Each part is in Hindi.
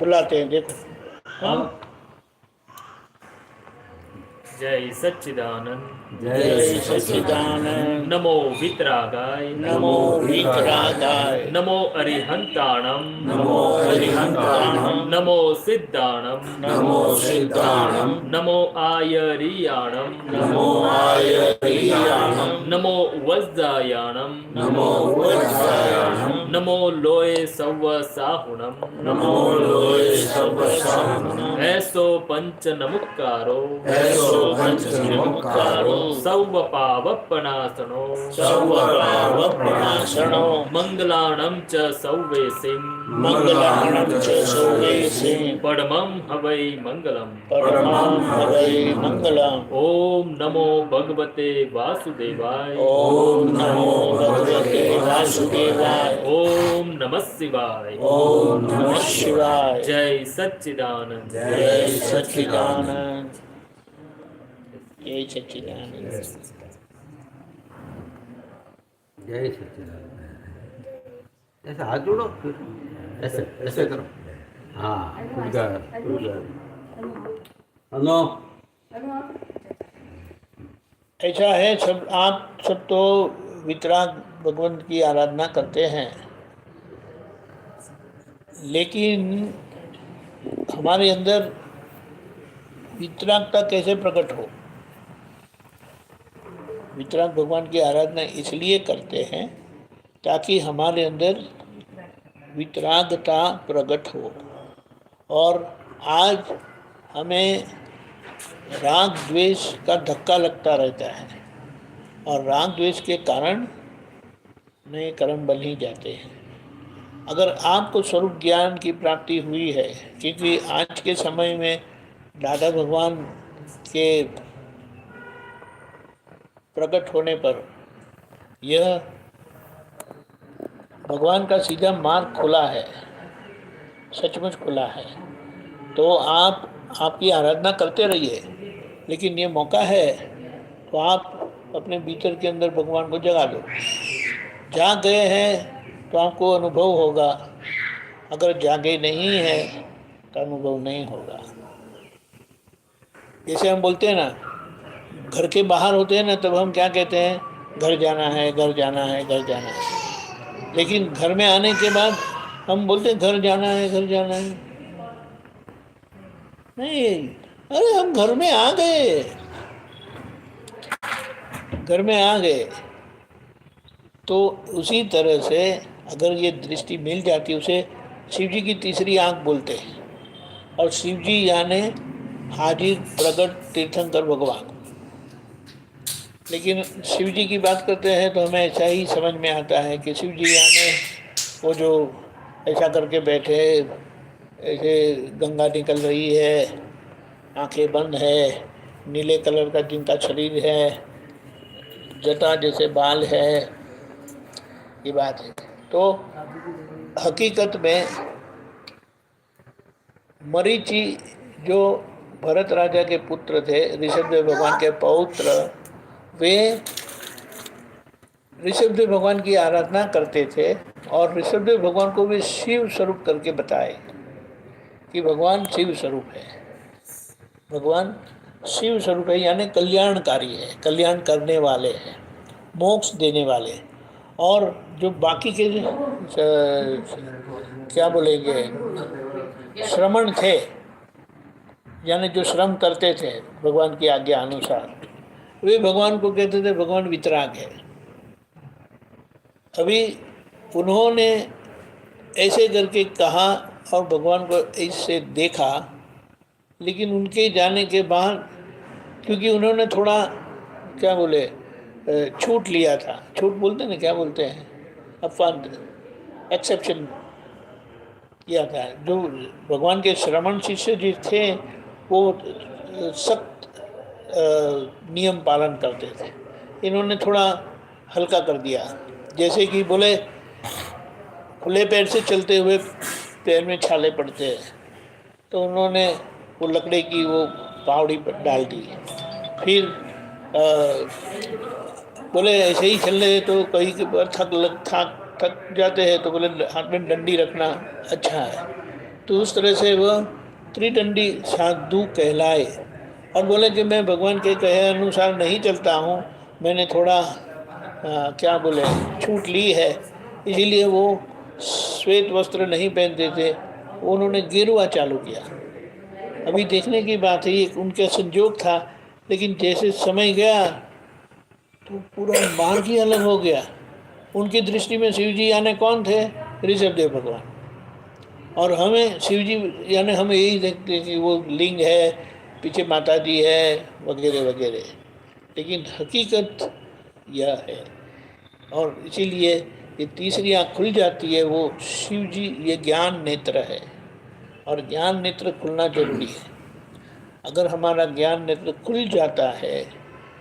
बुलाते हैं, देखो। हाँ, जय सच्चिदानंद, जय सच्चिदानंद। नमो वितरागाय, नमो वितरागाय, नमो अरिहंताणम, नमो अरिहंताणम, नमो सिद्धाणम, नमो सिद्धाणम, नमो आयरियाणम, नमो आयरियाणम, नमो वज्रायाणम, नमो वज्रायाणम, नमो लोये सव्व साहुणम, नमो लोय सर्वसाहुणम, ऐसो पंच नमुक्कारो, ऐसो पंच नमस्कारो, सव्व पावपनासनो, सर्वपावप्रणाशनो, मंगलाणं च सौवेसिं, मंगलाणं च सौवेसिं, परमं हवै मंगलम्। परमं हवै मंगलम्। ओम नमो भगवते वासुदेवाय, ओम नमो भगवते वासुदेवाय, ओम नमः शिवाय, ओम नमः शिवाय। जय सच्चिदानंद, जय सच्चिदानंद, जय सच्चिदानंद। जय सच्चिदानंद। ऐसे हाथ जोड़ो, फिर ऐसे ऐसे करो। हाँ, गुड हेलो। ऐसा है, सब आप सब तो वितराग भगवंत की आराधना करते हैं, लेकिन हमारे अंदर वितरागता कैसे प्रकट हो? वितराग भगवान की आराधना इसलिए करते हैं ताकि हमारे अंदर वितरागता प्रकट हो। और आज हमें राग द्वेष का धक्का लगता रहता है, और राग द्वेष के कारण नए कर्म बन ही जाते हैं। अगर आपको स्वरूप ज्ञान की प्राप्ति हुई है, क्योंकि आज के समय में दादा भगवान के प्रकट होने पर यह भगवान का सीधा मार्ग खुला है, सचमुच खुला है। तो आप आपकी आराधना करते रहिए, लेकिन ये मौका है तो आप अपने भीतर के अंदर भगवान को जगा दो। जाग गए हैं तो आपको अनुभव होगा, अगर जागे नहीं है तो अनुभव नहीं होगा। जैसे हम बोलते हैं ना, घर के बाहर होते हैं ना, तब हम क्या कहते हैं? घर जाना है, घर जाना है, घर जाना है। लेकिन घर में आने के बाद हम बोलते हैं घर जाना है, घर जाना है। नहीं, अरे हम घर में आ गए, घर में आ गए। तो उसी तरह से अगर ये दृष्टि मिल जाती, उसे शिव जी की तीसरी आंख बोलते हैं। और शिव जी यानी हाजिर प्रगट तीर्थंकर भगवान। लेकिन शिव जी की बात करते हैं तो हमें ऐसा ही समझ में आता है कि शिव जी यानी वो जो ऐसा करके बैठे, ऐसे गंगा निकल रही है, आंखें बंद है, नीले कलर का जिनका शरीर है, जटा जैसे बाल है, ये बात है। तो हकीकत में मरीचि जो भरत राजा के पुत्र थे, ऋषभदेव भगवान के पौत्र, वे ऋषभदेव भगवान की आराधना करते थे। और ऋषभदेव भगवान को वे शिव स्वरूप करके बताए कि भगवान शिव स्वरूप है, भगवान शिव स्वरूप है, यानी कल्याणकारी है, कल्याण करने वाले हैं, मोक्ष देने वाले। और जो बाकी के क्या बोलेंगे, श्रमण थे, यानी जो श्रम करते थे भगवान की आज्ञा अनुसार, वे भगवान को कहते थे भगवान वितराग है। अभी उन्होंने ऐसे करके कहा और भगवान को ऐसे देखा, लेकिन उनके जाने के बाद, क्योंकि उन्होंने थोड़ा क्या बोले, छूट लिया था, छूट बोलते ना, क्या बोलते हैं, अपवाद, एक्सेप्शन किया था। जो भगवान के श्रमण शिष्य जी थे वो सख्त नियम पालन करते थे, इन्होंने थोड़ा हल्का कर दिया। जैसे कि बोले खुले पैर से चलते हुए पैर में छाले पड़ते हैं, तो उन्होंने वो लकड़े की वो पावड़ी पर डाल दी। फिर बोले ऐसे ही चल रहे तो कहीं के थक जाते हैं, तो बोले हाथ में डंडी रखना अच्छा है। तो उस तरह से वह त्रिदंडी साधु कहलाए और बोले कि मैं भगवान के कहे अनुसार नहीं चलता हूँ, मैंने थोड़ा क्या बोले छूट ली है, इसीलिए वो श्वेत वस्त्र नहीं पहनते थे, उन्होंने गेरुआ चालू किया। अभी देखने की बात है, ये उनका संजोग था, लेकिन जैसे समय गया तो पूरा मार्ग ही अलग हो गया। उनकी दृष्टि में शिव जी यानी कौन थे? ऋषभदेव भगवान। और हमें शिव जी यानी हम यही देखते हैं कि वो लिंग है, पीछे माता जी है वगैरह वगैरह, लेकिन हकीकत यह है। और इसीलिए ये तीसरी आँख खुल जाती है, वो शिव जी, ये ज्ञान नेत्र है और ज्ञान नेत्र खुलना जरूरी है। अगर हमारा ज्ञान नेत्र खुल जाता है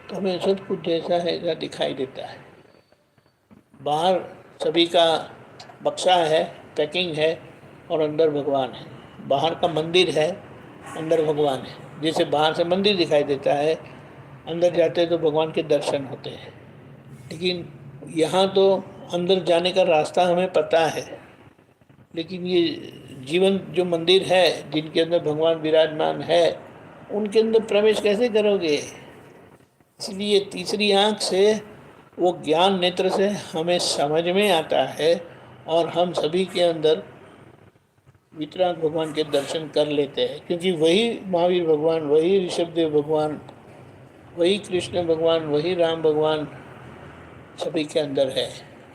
तो हमें सब कुछ जैसा है ऐसा दिखाई देता है। बाहर सभी का बक्सा है, पैकिंग है और अंदर भगवान है। बाहर का मंदिर है, अंदर भगवान है। जैसे बाहर से मंदिर दिखाई देता है, अंदर जाते हैं तो भगवान के दर्शन होते हैं। लेकिन यहाँ तो अंदर जाने का रास्ता हमें पता है, लेकिन ये जीवन जो मंदिर है जिनके अंदर भगवान विराजमान है, उनके अंदर प्रवेश कैसे करोगे? इसलिए तीसरी आँख से, वो ज्ञान नेत्र से हमें समझ में आता है और हम सभी के अंदर वितराग भगवान के दर्शन कर लेते हैं, क्योंकि वही महावीर भगवान, वही ऋषभदेव भगवान, वही कृष्ण भगवान, वही राम भगवान सभी के अंदर है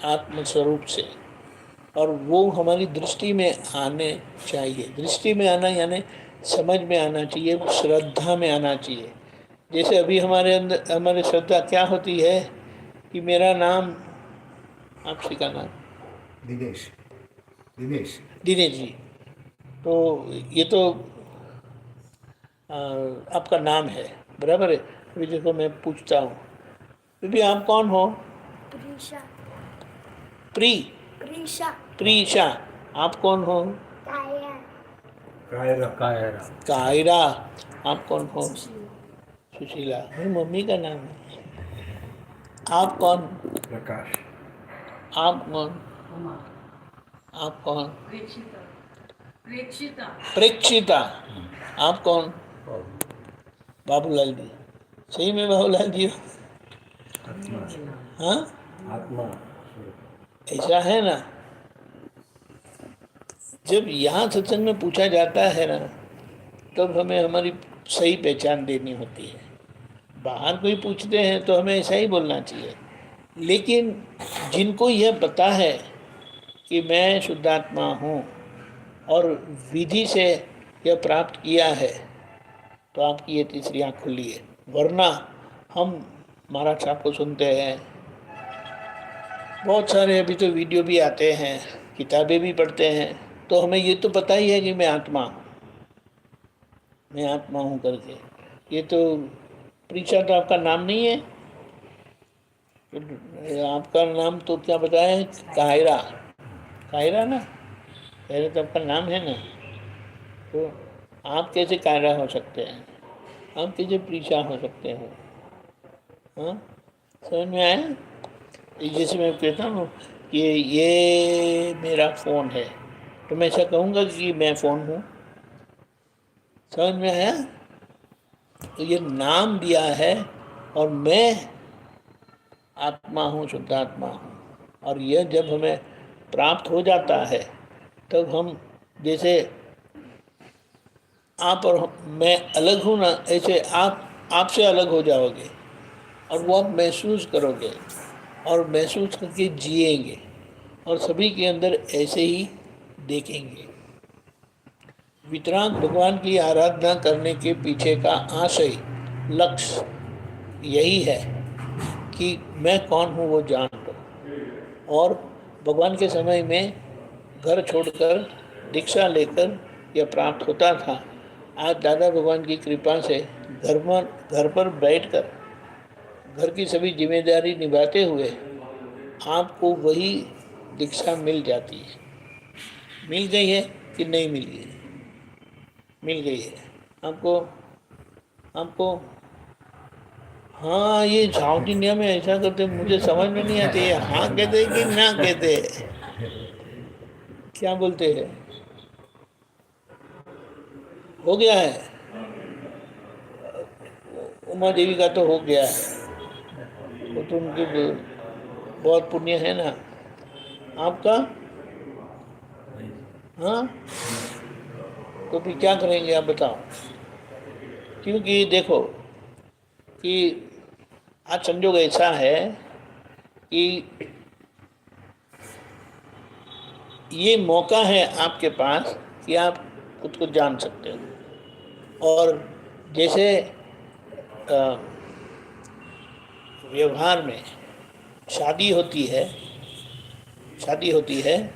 आत्म स्वरूप से। और वो हमारी दृष्टि में आने चाहिए। दृष्टि में आना यानी समझ में आना चाहिए, श्रद्धा में आना चाहिए। जैसे अभी हमारे अंदर हमारी श्रद्धा क्या होती है कि मेरा नाम, आपसी का नाम दिनेश दिनेश दिनेश जी, तो ये तो आपका नाम है, बराबर है। अभी देखो मैं पूछता हूँ, बेबी आप कौन हो? प्रीशा प्री प्रीशा प्रीशा। आप कौन हो? काया कायरा कायरा कायरा। आप कौन हो? सुशीला। मेरी मम्मी का नाम है। आप कौन? प्रकाश आप कौन? आप कौन? प्रेक्षिता प्रेक्षिता। आप कौन? बाबूलाल जी। सही में बाबूलाल जी हो? हाँ, आत्मा ऐसा है ना। जब यहाँ सत्संग में पूछा जाता है ना, तब हमें हमारी सही पहचान देनी होती है। बाहर कोई पूछते हैं तो हमें ऐसा ही बोलना चाहिए, लेकिन जिनको यह पता है कि मैं शुद्धात्मा हूँ और विधि से यह प्राप्त किया है, तो आपकी ये तीसरी आँख खुली है। वरना हम महाराज साहब को सुनते हैं, बहुत सारे अभी तो वीडियो भी आते हैं, किताबें भी पढ़ते हैं, तो हमें ये तो पता ही है कि मैं आत्मा हूँ, मैं आत्मा हूँ करके। ये तो प्रीक्षा तो आपका नाम नहीं है, आपका नाम तो क्या बताया? कायरा। कायरा ना, कायरा तो आपका नाम है ना। तो आप कैसे कायरा हो सकते हैं? आप कैसे प्रीक्षा हो सकते हैं? हाँ, समझ में आया? जैसे मैं कहता हूँ कि ये मेरा फ़ोन है, तो मैं ऐसा कहूँगा कि मैं फ़ोन हूँ। समझ में आया? तो ये नाम दिया है और मैं आत्मा हूँ, शुद्ध आत्मा हूँ। और यह जब हमें प्राप्त हो जाता है, तब हम जैसे आप और मैं अलग हूँ ना, ऐसे आप आपसे अलग हो जाओगे और वो आप महसूस करोगे और महसूस करके जिएंगे और सभी के अंदर ऐसे ही देखेंगे। वितराग भगवान की आराधना करने के पीछे का आशय, लक्ष्य यही है कि मैं कौन हूँ वो जान लो। और भगवान के समय में घर छोड़कर दीक्षा लेकर यह प्राप्त होता था। आज दादा भगवान की कृपा से घर पर बैठकर घर की सभी जिम्मेदारी निभाते हुए आपको वही दीक्षा मिल जाती है। मिल गई है कि नहीं मिल गई? मिल गई है आपको। हाँ, ये साउथ इंडिया में ऐसा करते, मुझे समझ में नहीं आती है। हाँ कहते कि ना कहते, क्या बोलते हैं? हो गया है, उमा देवी का तो हो गया है, वो तो उनके बहुत पुण्य है ना। आपका? हाँ, तो फिर क्या करेंगे आप बताओ? क्योंकि देखो कि आज संजोग ऐसा है कि ये मौका है आपके पास कि आप खुद को जान सकते हो। और जैसे व्यवहार में शादी होती है,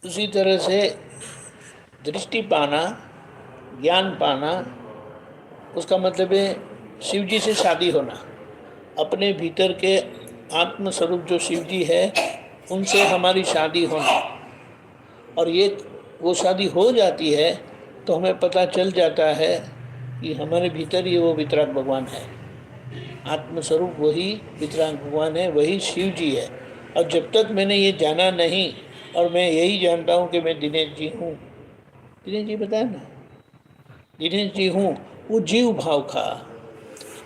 उसी तरह से दृष्टि पाना, ज्ञान पाना, उसका मतलब है शिव जी से शादी होना। अपने भीतर के आत्म स्वरूप जो शिव जी है, उनसे हमारी शादी होना। और ये वो शादी हो जाती है तो हमें पता चल जाता है कि हमारे भीतर ही वो वितराग भगवान है। आत्म स्वरूप वही वितराग भगवान है, वही शिव जी है। और जब तक मैंने ये जाना नहीं, और मैं यही जानता हूँ कि मैं दिनेश जी हूँ, दिनेश जी बताया ना, दिनेश जी हूँ, वो जीव भाव का,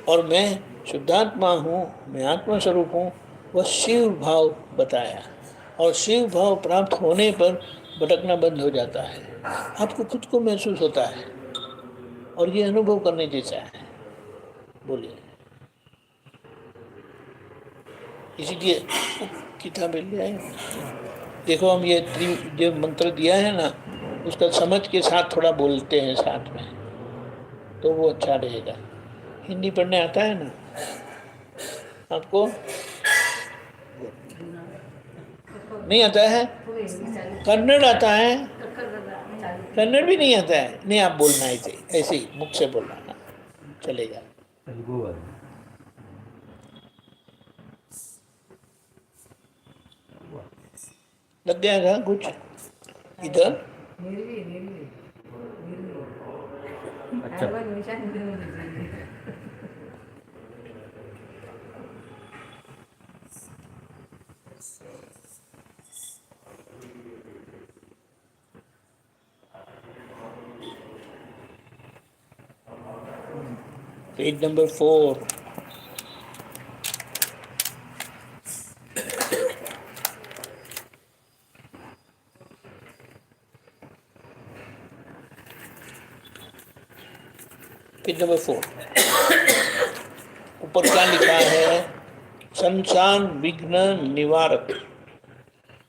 और मैं शुद्धात्मा हूँ, मैं आत्मा स्वरूप हूँ, वह शिव भाव बताया। और शिव भाव प्राप्त होने पर भटकना बंद हो जाता है, आपको खुद को महसूस होता है, और ये अनुभव करने जैसा है। बोलिए। इसीलिए किताबें ले आए। देखो, हम ये जो मंत्र दिया है ना, उसका समझ के साथ थोड़ा बोलते हैं साथ में, तो वो अच्छा रहेगा। हिंदी पढ़ने आता है ना आपको? नहीं आता है? कन्नड़ आता है? कन्नड़ भी नहीं आता है? नहीं, आप बोलना ऐसे ऐसे ही मुख से बोलना, हाँ, चलेगा। तेलुगु वाले। लग गया था कुछ इधर? अच्छा, पेज नंबर 4। पेज नंबर 4 ऊपर क्या लिखा है? संसार विघ्न निवारक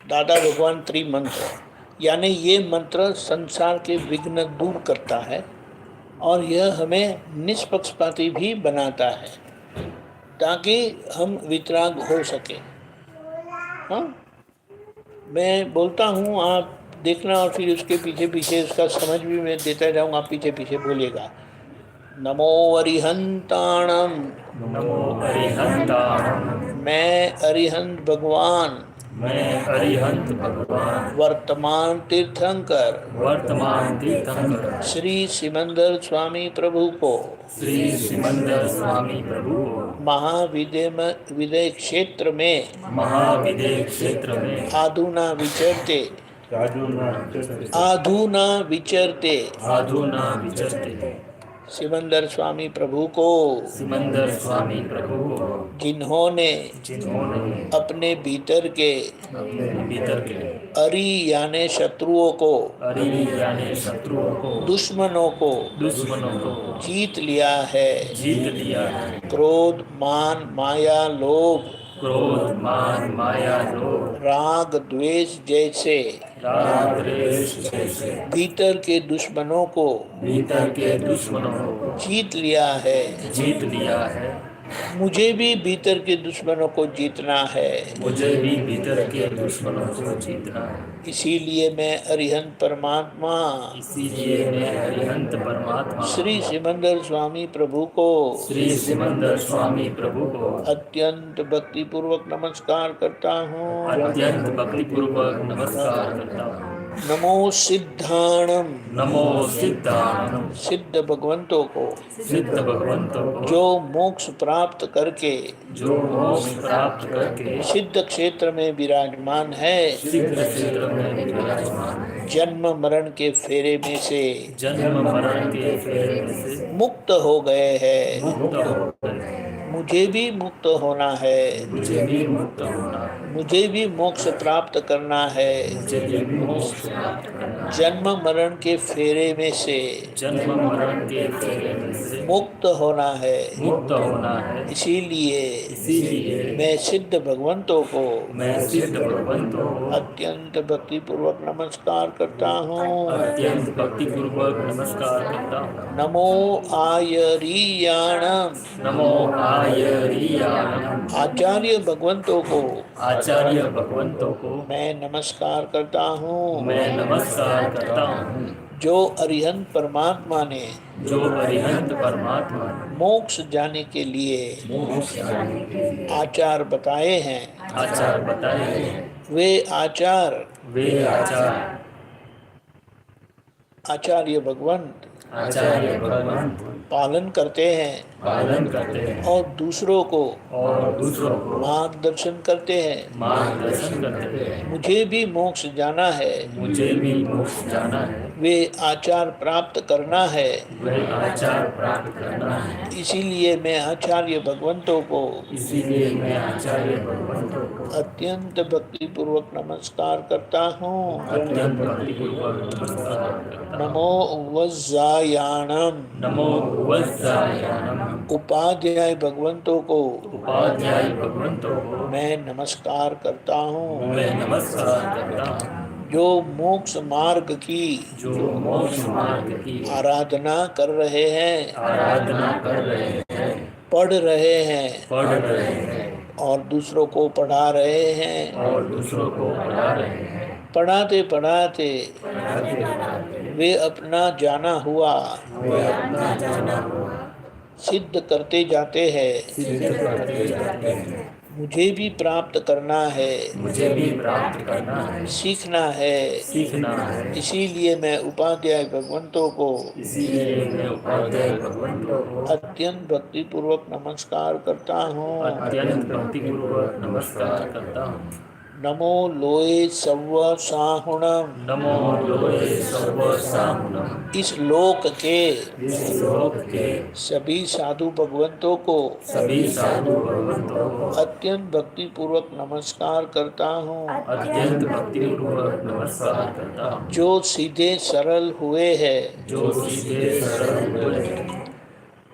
दादा भगवान त्रिमंत्र, यानी ये मंत्र संसार के विघ्न दूर करता है, और यह हमें निष्पक्षपाती भी बनाता है, ताकि हम वितराग हो सके। हाँ, मैं बोलता हूँ, आप देखना, और फिर उसके पीछे पीछे उसका समझ भी मैं देता जाऊँगा, आप पीछे पीछे बोलिएगा। नमो अरिहंताणम, नमो अरिहंताणम, मैं अरिहंत भगवान, मैं अरिहंत भगवान, वर्तमान तीर्थंकर वर्तमान तीर्थंकर श्री सिमंदर स्वामी प्रभु को श्री सिमंदर स्वामी प्रभु को विदय क्षेत्र में महाविदय क्षेत्र में आधुना विचरते आधुना विचरते सिमंदर स्वामी प्रभु को, सिमंदर स्वामी प्रभु को, जिन्होंने अपने भीतर के अरि यानी शत्रुओं को, दुश्मनों को जीत लिया है। क्रोध मान माया लोभ, राग द्वेष जैसे भीतर के दुश्मनों को जीत लिया है। मुझे भी भीतर के दुश्मनों को जीतना है। इसीलिए मैं अरिहंत परमात्मा श्री सिमंदर स्वामी प्रभु को अत्यंत भक्ति पूर्वक नमस्कार करता हूँ। नमो सिद्धाणम, नमो सिद्धाणम, सिद्ध भगवंतों को, सिद्ध भगवंतों को, जो मोक्ष प्राप्त करके जो मोक्ष प्राप्त करके सिद्ध क्षेत्र में विराजमान है, सिद्ध क्षेत्र में विराजमान है, जन्म मरण के फेरे में से जन्म मरण के फेरे में से मुक्त हो गए हैं। मुक्त हो गए। मुझे भी मुक्त होना है, मुझे भी मुक्त होना है, मुझे भी मोक्ष प्राप्त करना है। मुझे भी मोक्ष प्राप्त करना है, जन्म मरण के फेरे में से जन्म मरण के फेरे में से मुक्त होना है। मुक्त होना है। इसीलिए इसीलिए मैं सिद्ध भगवंतों को मैं सिद्ध भगवंतों को अत्यंत भक्ति पूर्वक नमस्कार करता हूँ। अत्यंत भक्ति पूर्वक नमस्कार करता हूँ। नमो आयरीयाणम, नमो आयरीयाणम, आचार्य भगवंतों को आचार्य भगवंतों को मैं नमस्कार करता हूँ। मैं नमस्कार करता हूँ। जो अरिहंत परमात्मा ने जो अरिहंत परमात्मा ने मोक्ष जाने के लिए मोक्ष जाने के लिए आचार बताए हैं, आचार बताए हैं, वे आचार वे आचार आचार्य भगवंत आचार्य भगवान पालन करते हैं पालन करते हैं और दूसरों को और दूसरों को मार्गदर्शन करते हैं। मार्गदर्शन करते हैं। मुझे भी मोक्ष जाना है, मुझे भी मोक्ष जाना है, वे आचार प्राप्त करना है। वह आचार प्राप्त करना है। इसीलिए मैं आचार्य भगवंतों को इसीलिए मैं आचार्य भगवंतों को अत्यंत भक्ति पूर्वक नमस्कार करता हूँ। अत्यंत भक्तिपूर्वक नमस्कार करता हूँ। नमो वज्जायाणम, नमो वज्जायानम, उपाध्याय भगवंतों को उपाध्याय भगवंतों को मैं नमस्कार करता हूँ। मैं नमस्कार करता हूँ। जो मोक्ष मार्ग की जो मोक्ष मार्ग की आराधना कर रहे हैं, आराधना कर रहे हैं, पढ़ रहे हैं पढ़ रहे हैं और दूसरों को पढ़ा रहे हैं। और दूसरों को पढ़ा रहे हैं। पढ़ाते पढ़ाते वे अपना जाना हुआ वे अपना जाना हुआ सिद्ध करते जाते हैं। सिद्ध करते जाते हैं। मुझे भी प्राप्त करना है, मुझे भी प्राप्त करना है, सीखना है। सीखना है। इसीलिए मैं उपाध्याय भगवंतों को इसीलिए मैं उपाध्याय भगवंतों को अत्यंत भक्ति पूर्वक नमस्कार करता हूँ। अत्यंत भक्तिपूर्वक नमस्कार करता हूँ। नमो लोए सव्व साहुणम, नमो लोए सर्व साहुणम, इस लोक के इस लोक के सभी साधु भगवंतों को सभी साधु भगवंतों को अत्यंत भक्ति पूर्वक नमस्कार करता हूँ। अत्यंत भक्तिपूर्वक नमस्कार करता हूँ। जो सीधे सरल हुए हैं, जो सीधे सरल हुए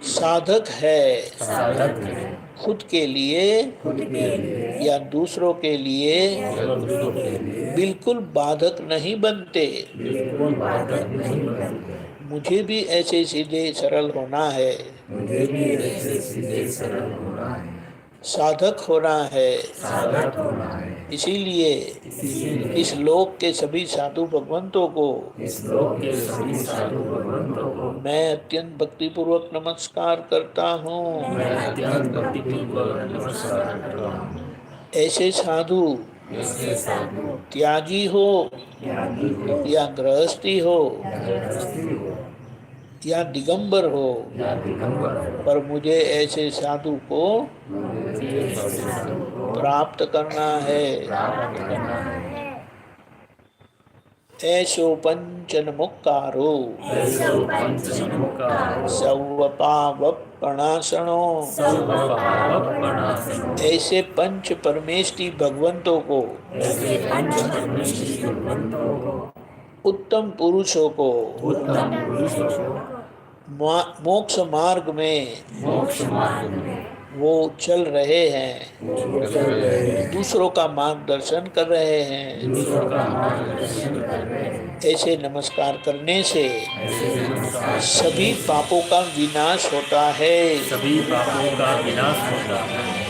साधक है, साधक है, खुद के लिए खुद के लिए या दूसरों के लिए और दूसरों के लिए बिल्कुल बाधक नहीं बनते। बिल्कुल बाधक नहीं बनते। मुझे भी ऐसे सीधे सरल होना है, मुझे भी ऐसे सीधे सरल होना है, साधक होना है। साधक होना है। इसीलिए इसीलिए इस लोक के सभी साधु भगवंतों को इस लोक के सभी साधु भगवंतों को मैं अत्यंत भक्ति पूर्वक नमस्कार करता हूँ। मैं अत्यंत भक्तिपूर्वक नमस्कार करता हूँ। ऐसे साधु ऐसे साधु त्यागी हो ज्ञानी हो या गृहस्थी हो गृहस्थी हो या दिगंबर हो, या दिगंबर हो, पर मुझे ऐसे साधु को मुझे ऐसे साधु को प्राप्त करना है। प्राप्त करना है। ऐसो पंचन मुक्कारो ऐसो पंचमुखा सर्वपावपणासनो, सर्वपावपणासनो, ऐसे पंच परमेष्टि भगवंतों को, ऐसे पंच परमेष्टि भगवंतों को, उत्तम पुरुषों को उत्तम पुरुषों को मोक्ष मार्ग में मोक्ष मार्ग में वो चल रहे हैं, चल रहे हैं, दूसरों का मार्गदर्शन कर रहे हैं। दूसरों का मार्गदर्शन कर रहे हैं। ऐसे नमस्कार करने से ऐसे नमस्कार सभी पापों का विनाश होता है। सभी पापों का विनाश होता है।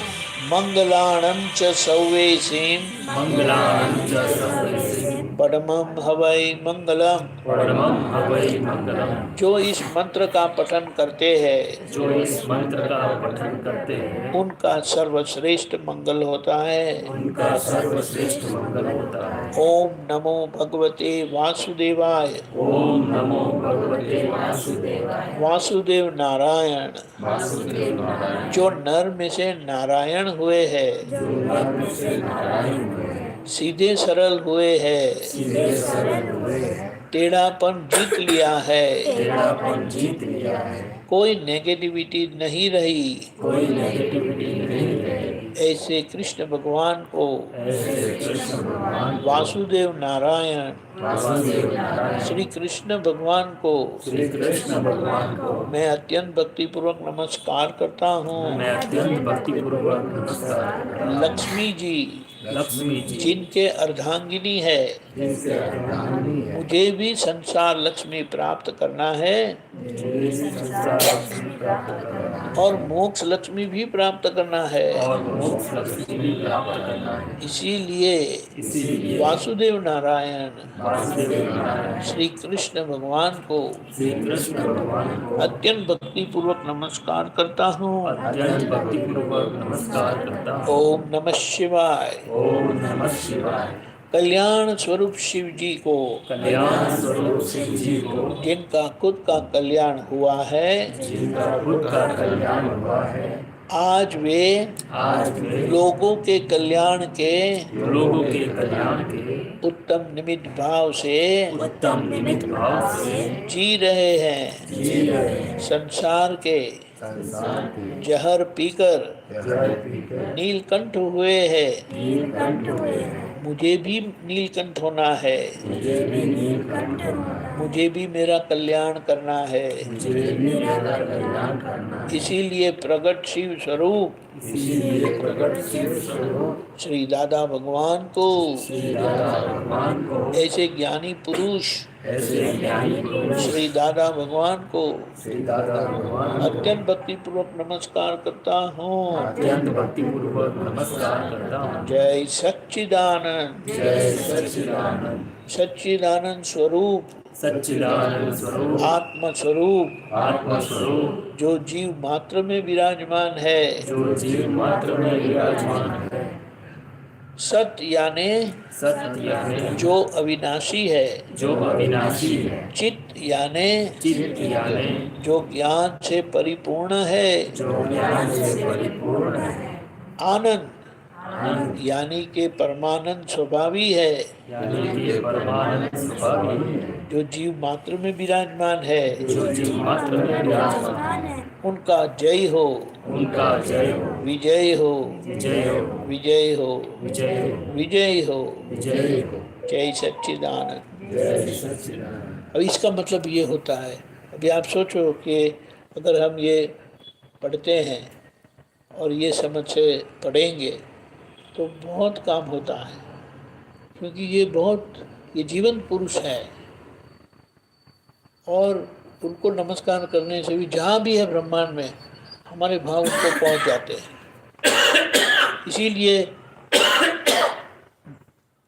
मंगलाणं च सर्वेषां मंगलां च सर्वेषां परमं हवै मंगलम। परमं हवै मंगलम। जो इस मंत्र का पठन करते हैं जो इस मंत्र का पठन करते हैं उनका सर्वश्रेष्ठ मंगल होता है। उनका सर्वश्रेष्ठ मंगल होता है। ओम नमो भगवते वासुदेवाय। ओम नमो भगवते वासुदेवाय। वासुदेव नारायण, वासुदेव नारायण। जो नर में से नारायण हुए हैं, जो नर से नारायण हुए हैं, सीधे सरल हुए हैं, सीधे सरल हुए हैं, टेढ़ापन जीत लिया है, टेढ़ापन जीत लिया है, कोई नेगेटिविटी नहीं रही, कोई नेगेटिविटी नहीं रही। ऐसे कृष्ण भगवान को, ऐसे कृष्ण भगवान को, वासुदेव नारायण वासुदेव नारायण, श्री कृष्ण भगवान को श्री कृष्ण भगवान को मैं अत्यंत भक्ति पूर्वक नमस्कार करता हूँ। मैं अत्यंत भक्तिपूर्वक नमस्कार करता हूँ। लक्ष्मी जी, लक्ष्मी जी, जिनके अर्धांगिनी है, जिनसे अर्धांगिनी है, मुझे भी संसार लक्ष्मी प्राप्त करना है मुझे संसार लक्ष्मी प्राप्त करना है और मोक्ष लक्ष्मी भी प्राप्त करना है। और मोक्ष लक्ष्मी भी प्राप्त करना है। इसीलिए इसीलिए वासुदेव नारायण वासुदेव नारायण, श्री कृष्ण भगवान को श्री कृष्ण भगवान को अत्यंत भक्ति पूर्वक नमस्कार करता हूँ। अत्यंत भक्तिपूर्वक नमस्कार करता हूँ। ओम नमः शिवाय। ओम नमः शिवाय। कल्याण स्वरूप शिव जी को, कल्याण स्वरूप शिव जी को, जिनका खुद का कल्याण हुआ है, जिनका खुद का कल्याण हुआ है, आज वे आज वे लोगों के कल्याण के लोगों के कल्याण के उत्तम निमित्त भाव से उत्तम निमित्त भाव से जी रहे हैं। जी रहे हैं। संसार के संसार के जहर पीकर जल पीकर नीलकंठ हुए हैं, नीलकंठ हुए हैं। मुझे भी नीलकंठ होना है, मुझे भी नीलकंठ होना है, मुझे भी मेरा कल्याण करना है। मुझे भी मेरा कल्याण करना है। इसीलिए प्रगट शिव स्वरूप इसीलिए प्रकट शिव स्वरूप श्री दादा भगवान को, श्री दादा भगवान को, ऐसे ज्ञानी पुरुष ऐसे ज्ञानी पुरुष श्री दादा भगवान को श्री दादा भगवान को अत्यंत भक्ति पूर्वक नमस्कार करता हूँ। अत्यंत भक्तिपूर्वक नमस्कार करता हूँ। जय सच्चिदानंद। जय सच्चिदानंद। सच्चिदानंद स्वरूप, सच्चिदानंद स्वरूप, आत्म स्वरूप, आत्मा स्वरूप, जो जीव मात्र में विराजमान है। जो जीव मात्र में विराजमान है। सत्य यानी सत्य यानी जो अविनाशी है। जो अविनाशी है। चित्त यानी चित्त यानी जो ज्ञान से परिपूर्ण है। जो ज्ञान से परिपूर्ण है। आनंद आनंद यानी के परमानंद स्वभावी है, यानी कि परमानंद स्वभावी है। जो जीव मात्र में विराजमान है। जो जीव मात्र में विराजमान है। उनका जय हो, उनका जय हो, विजय हो, विजय हो, विजय हो, विजय हो, विजय हो। विजय हो। जय सच्चिदानंद। जय सच्चिदानंद। अब इसका मतलब ये होता है, अभी आप सोचो कि अगर हम ये पढ़ते हैं और ये समझ से पढ़ेंगे तो बहुत काम होता है, क्योंकि ये जीवन पुरुष है और उनको नमस्कार करने से भी जहाँ भी है ब्रह्मांड में हमारे भाव उनको पहुँच जाते हैं। इसीलिए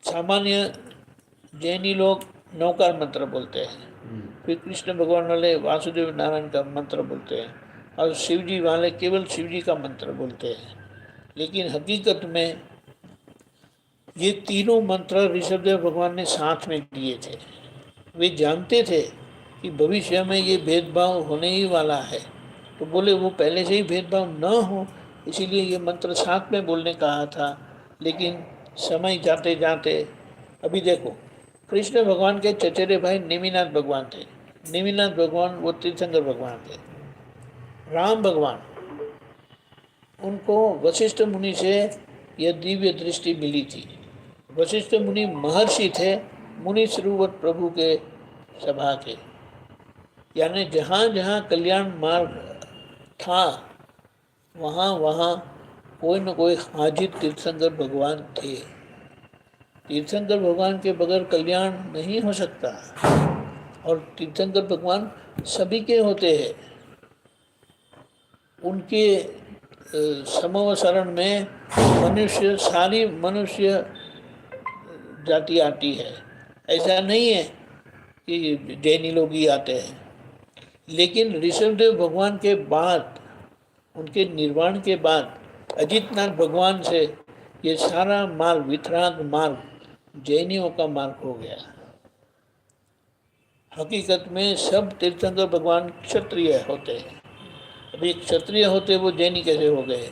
सामान्य जैनी लोग नौकार मंत्र बोलते हैं, फिर कृष्ण भगवान वाले वासुदेव नारायण का मंत्र बोलते हैं और शिव जी वाले केवल शिव जी का मंत्र बोलते हैं। लेकिन हकीकत में ये तीनों मंत्र ऋषभदेव भगवान ने साथ में दिए थे। वे जानते थे कि भविष्य में ये भेदभाव होने ही वाला है, तो बोले वो पहले से ही भेदभाव न हो, इसीलिए ये मंत्र साथ में बोलने कहा था। लेकिन समय जाते जाते अभी देखो, कृष्ण भगवान के चचेरे भाई नेमिनाथ भगवान थे। नेमिनाथ भगवान वो तीर्थंकर भगवान थे। राम भगवान, उनको वशिष्ठ मुनि से यह दिव्य दृष्टि मिली थी। वशिष्ठ मुनि महर्षि थे, मुनि स्वरूप प्रभु के सभा के, यानी जहाँ जहाँ कल्याण मार्ग था वहाँ वहाँ कोई न कोई हाजिर तीर्थंकर भगवान थे। तीर्थंकर भगवान के बगैर कल्याण नहीं हो सकता, और तीर्थंकर भगवान सभी के होते हैं। उनके समूह शरण में मनुष्य, सारी मनुष्य जाति आती है। ऐसा नहीं है कि जैनी लोग ही आते हैं। लेकिन ऋषभदेव भगवान के बाद, उनके निर्वाण के बाद अजितनाथ भगवान से ये सारा मार्ग, वितराग मार्ग जैनियों का मार्ग हो गया। हकीकत में सब तीर्थंकर भगवान क्षत्रिय होते हैं। अभी क्षत्रिय होते वो जैनी कैसे हो गए?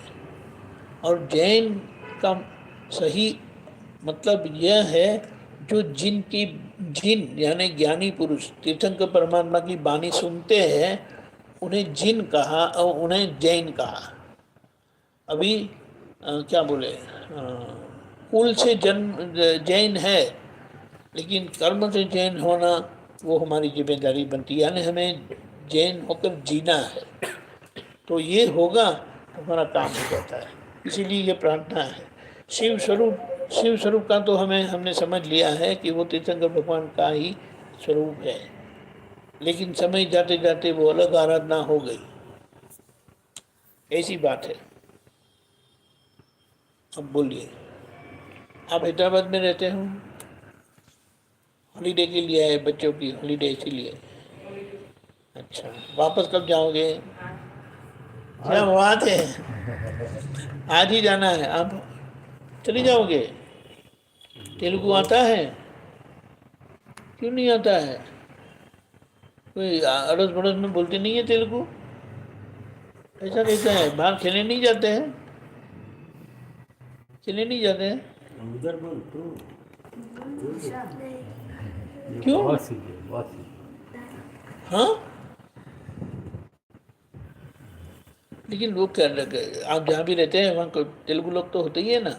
और जैन का सही मतलब यह है जो जिन यानी ज्ञानी पुरुष तीर्थंकर परमात्मा की वाणी सुनते हैं उन्हें जिन कहा और उन्हें जैन कहा। अभी क्या बोले, कुल से जन्म जैन है, लेकिन कर्म से जैन होना वो हमारी जिम्मेदारी बनती है, यानी हमें जैन होकर जीना है। तो ये होगा तो हमारा काम हो जाता है। इसीलिए ये प्रार्थना है। शिव स्वरूप का तो हमने समझ लिया है कि वो तीर्थंकर भगवान का ही स्वरूप है, लेकिन समय जाते जाते वो अलग आराधना हो गई, ऐसी बात है। अब बोलिए, आप हैदराबाद में रहते हो, हॉलीडे के लिए आए, बच्चों की हॉलीडे इसीलिए। अच्छा, वापस कब जाओगे? क्या बात है, आज ही जाना है? आप चले जाओगे? तेलुगु आता है? क्यों नहीं आता है? कोई अड़ोस पड़ोस में बोलते नहीं है तेलुगु? ऐसा कैसा है? बाहर खेलने नहीं जाते हैं? चले नहीं जाते हैं? उधर बोल तू। क्यों? बहुत सीखे, बहुत सीखे। हाँ, लेकिन लोग क्या लगे, आप जहाँ भी रहते हैं वहाँ तेलुगु लोग तो होते ही है ना,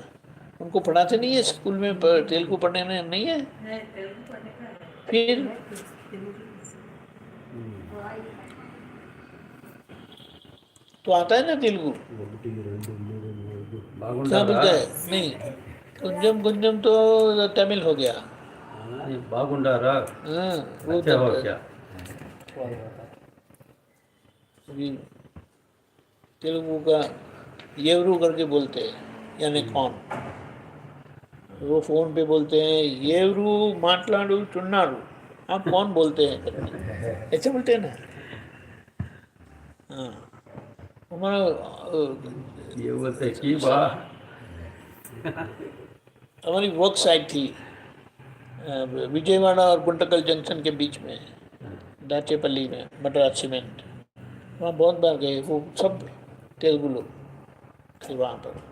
उनको पढ़ाते नहीं है स्कूल में? तेलुगु पढ़ने में नहीं है? फिर तो आता है ना तेलुगु? क्या बोलता है? नहीं, कुंजम तो तमिल हो गया। बागुंडारा। हाँ, वो अच्छा हो क्या? अभी तेलुगु का येवरू करके बोलते हैं, यानी कौन? वो फोन पे बोलते हैं येवरू माटलाडू चुन्नारू, आप कौन बोलते हैं करके, ऐसे बोलते हैं ना। हाँ, हमारा ये बोलते की बा। हमारी वर्क साइट थी विजयवाड़ा और गुंटकल जंक्शन के बीच में, दाचेपल्ली में, मद्रास सीमेंट। वहाँ बहुत बार गए, वो सब तेलुगु लोग थे वहाँ पर।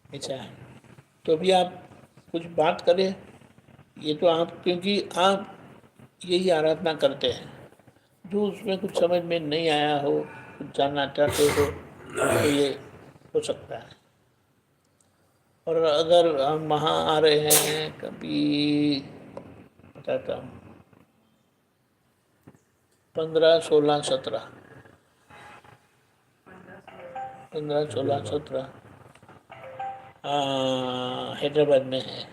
ऐसा है। तो अभी आप कुछ बात करें, ये तो आप, क्योंकि आप यही आराधना करते हैं, जो उसमें कुछ समझ में नहीं आया हो, कुछ जानना चाहते हो तो ये हो सकता है। और अगर हम वहाँ आ रहे हैं कभी, बताता हूँ, 15, 16, 17 हैदराबाद में है।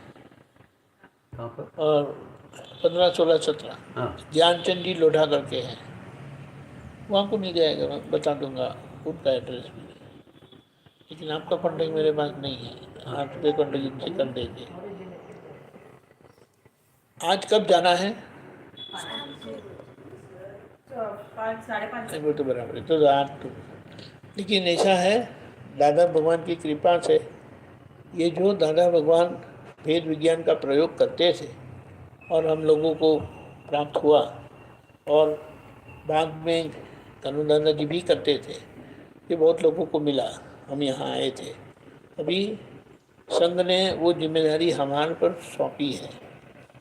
कहाँ पर? और 15, 16, 17 हाँ। ज्ञानचंद जी लोढ़ा करके हैं, वहाँ को मिल जाएगा, मैं बता दूंगा उनका एड्रेस भी। लेकिन आपका कॉन्टेक्ट मेरे पास नहीं है, आप पे कॉन्टेक्ट इनसे कर देंगे। आज कब जाना है? 5, 5:30 तो बराबर है, तो रात तो। लेकिन ऐसा है, दादा भगवान की कृपा से ये जो दादा भगवान वेद विज्ञान का प्रयोग करते थे और हम लोगों को प्राप्त हुआ, और बाद में कनु दादा जी भी करते थे, ये बहुत लोगों को मिला। हम यहाँ आए थे, अभी संघ ने वो जिम्मेदारी हमारे पर सौंपी है,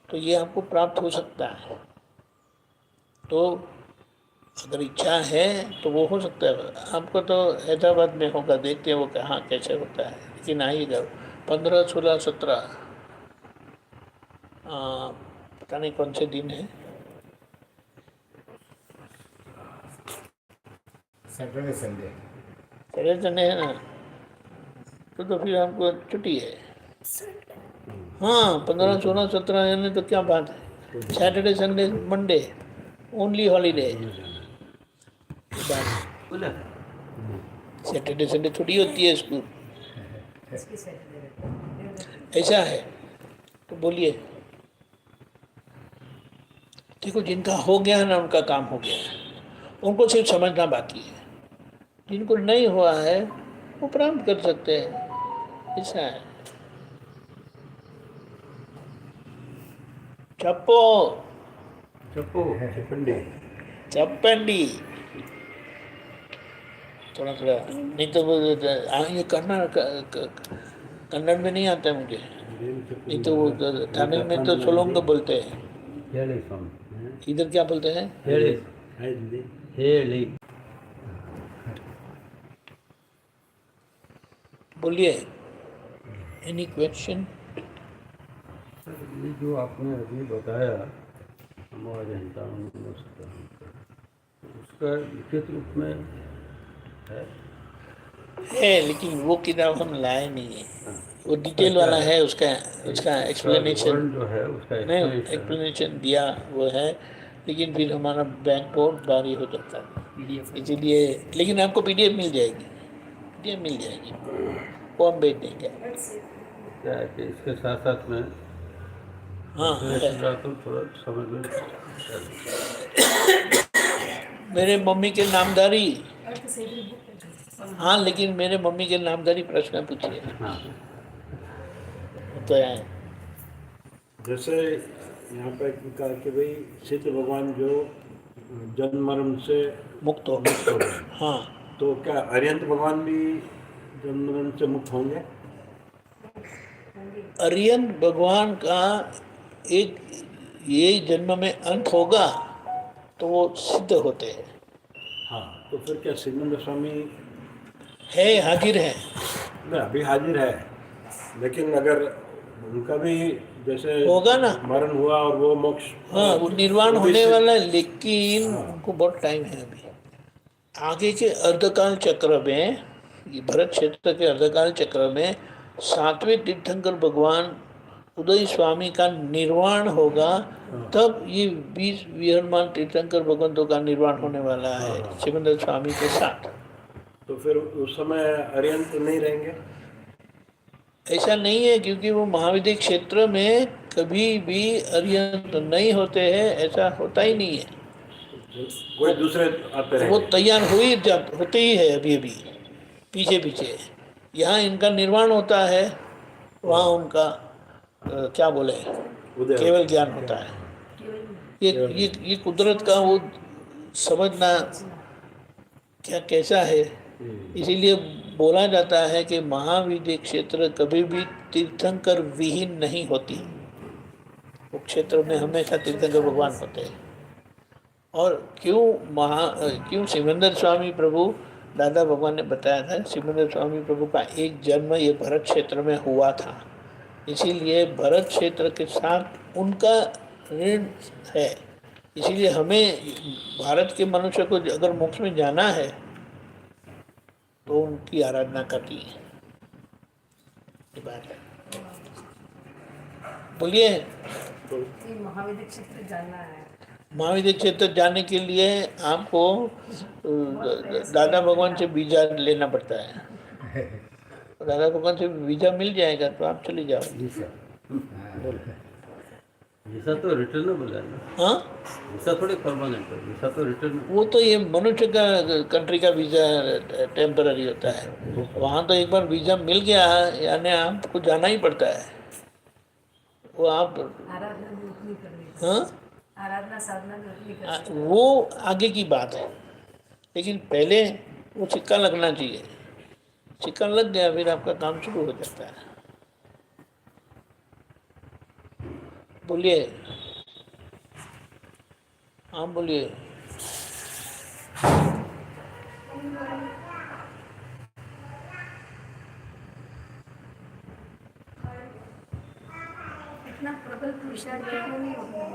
तो ये आपको प्राप्त हो सकता है। तो अगर इच्छा है तो वो हो सकता है। आपको तो हैदराबाद में होगा, देखते हैं वो कहाँ कैसे होता है, लेकिन आइएगा 15, 16, 17 पता नहीं कौन से दिन है। सैटरडे संडे है ना, तो फिर हमको छुट्टी है। हाँ, 15, 16, 17 यानी तो क्या बात है, Saturday Sunday Monday only holiday. Saturday Sunday थोड़ी होती है स्कूल, ऐसा है तो बोलिए। देखो जिनका हो गया है ना उनका काम हो गया है, उनको सिर्फ समझना बाकी है। जिनको नहीं हुआ है वो प्रारंभ कर सकते हैं, ऐसा है। चप्पो चप्पू चिपंडी चप्पंडी थोड़ा थोड़ा, नहीं तो ये कन्नड़ में नहीं आता है मुझे, नहीं तो वो तमिल में तो सोलोंग बोलते हैं, ಹೇಳಿ ಸ್ವಾಮಿ इधर क्या बोलते हैं? ಹೇಳಿ ಹೇಳಿ बोलिए, एनी क्वेश्चन? ये जो आपने अभी बताया हमारे उसका लिखित रूप में है लेकिन वो किताब हम लाए नहीं है, वो डिटेल वाला है, उसका उसका एक्सप्लेनेशन वर्ड जो है उसका नहीं, explanation एक्सप्लेनेशन दिया वो है, लेकिन फिर हमारा बैक बोर्ड भारी हो जाता है, इसीलिए। लेकिन आपको पीडीएफ मिल जाएगी, पीडीएफ मिल जाएगी, वो हम भेज देंगे। क्या है कि इसके साथ साथ में हाँ है। तो थोड़ा समझ में मेरे मम्मी के नामधारी, हाँ लेकिन मेरे मम्मी के नामधारी प्रश्न पूछिए, हाँ तो है। जैसे यहाँ पे कहा कि भाई सिद्ध भगवान जो जन्म मरण से मुक्त हो मुक्त हो गए, हाँ, तो क्या अरिहंत भगवान भी जन्म मरण से मुक्त होंगे? अरियन भगवान का एक ये जन्म में अंत होगा तो वो सिद्ध होते हैं, हाँ, तो फिर क्या सिद्धानंद स्वामी है हाजिर है। नहीं अभी हाजिर है, लेकिन अगर उनका भी जैसे होगा ना, मरण हुआ और वो मोक्ष, हाँ वो निर्वाण वो भी होने सिद्ध- वाला है, लेकिन उनको बहुत टाइम है अभी। आगे के अर्धकाल चक्र में, ये भरत क्षेत्र के अर्धकाल चक्र में 7वें तीर्थंकर भगवान उदय स्वामी का निर्वाण होगा, तब ये 20 विहरमान तीर्थंकर भगवंतों का निर्वाण होने वाला है सिमंदर स्वामी के साथ। तो फिर उस समय अरिहंत नहीं रहेंगे? ऐसा नहीं है, क्योंकि वो महाविद्य क्षेत्र में कभी भी अरिहंत नहीं होते हैं, ऐसा होता ही नहीं है। कोई दूसरे आते वो रहेंगे? तैयार होते ही है अभी अभी, पीछे पीछे। यहाँ इनका निर्वाण होता है, वहाँ उनका क्या बोले, उदय केवल ज्ञान होता है। ये कुदरत का वो समझना क्या कैसा है, इसीलिए बोला जाता है कि महाविद्य क्षेत्र कभी भी तीर्थंकर विहीन नहीं होती, वो क्षेत्र में हमेशा तीर्थंकर भगवान होते हैं। और क्यों सिमंदर स्वामी प्रभु, दादा भगवान ने बताया था, सिमंदर स्वामी प्रभु का एक जन्म ये भरत क्षेत्र में हुआ था, इसीलिए भरत क्षेत्र के साथ उनका ऋण है। इसीलिए हमें भारत के मनुष्य को अगर मोक्ष में जाना है तो उनकी आराधना करनी है, ये बात है। बोलिए, महाविद्य क्षेत्र जानना है। महाविद्य क्षेत्र जाने के लिए आपको दादा भगवान से वीजा लेना पड़ता है, दादा भगवान से वीजा मिल जाएगा तो आप चले जाओ। वीसा तो रिटर्नेबल है ना, हाँ, वीसा थोड़ी परमानेंट है, वीसा तो रिटर्न। वो तो ये मनुष्य का कंट्री का वीजा टेम्पररी होता है, वहाँ तो एक बार वीजा मिल गया यानी आपको जाना ही पड़ता है। वो आप आराधना भी उतनी करनी, हाँ, आराधना साधना भी उतनी करनी। वो आगे की बात है, लेकिन पहले वो सिक्का लगना चाहिए। सिक्का लग गया फिर आपका काम शुरू हो जाता है। बोलिए, हाँ बोलिए। इतना प्रबल पुरुषार्थ क्यों नहीं होता?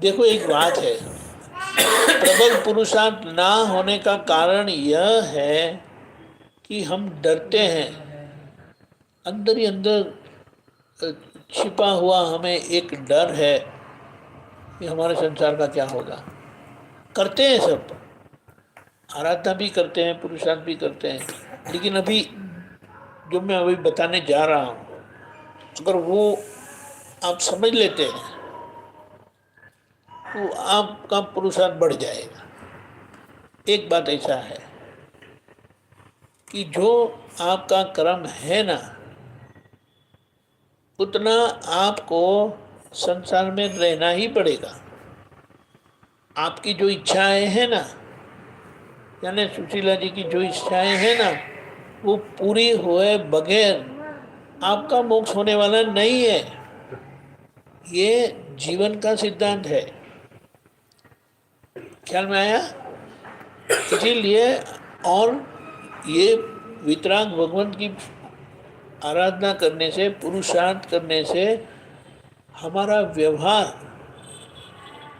देखो एक बात है, प्रबल पुरुषार्थ ना होने का कारण यह है कि हम डरते हैं, अंदर ही अंदर छिपा हुआ हमें एक डर है कि हमारे संसार का क्या होगा। करते हैं सब, आराधना भी करते हैं, पुरुषार्थ भी करते हैं, लेकिन अभी जो मैं अभी बताने जा रहा हूँ अगर वो आप समझ लेते हैं तो आपका पुरुषार्थ बढ़ जाएगा। एक बात ऐसा है कि जो आपका कर्म है ना, उतना आपको संसार में रहना ही पड़ेगा। आपकी जो इच्छाएं हैं ना, यानी सुशीला जी की जो इच्छाएं हैं ना, वो पूरी हुए बगैर आपका मोक्ष होने वाला नहीं है। ये जीवन का सिद्धांत है। ख्याल में आया? इसीलिए और ये वितराग भगवान की आराधना करने से, पुरुषार्थ करने से हमारा व्यवहार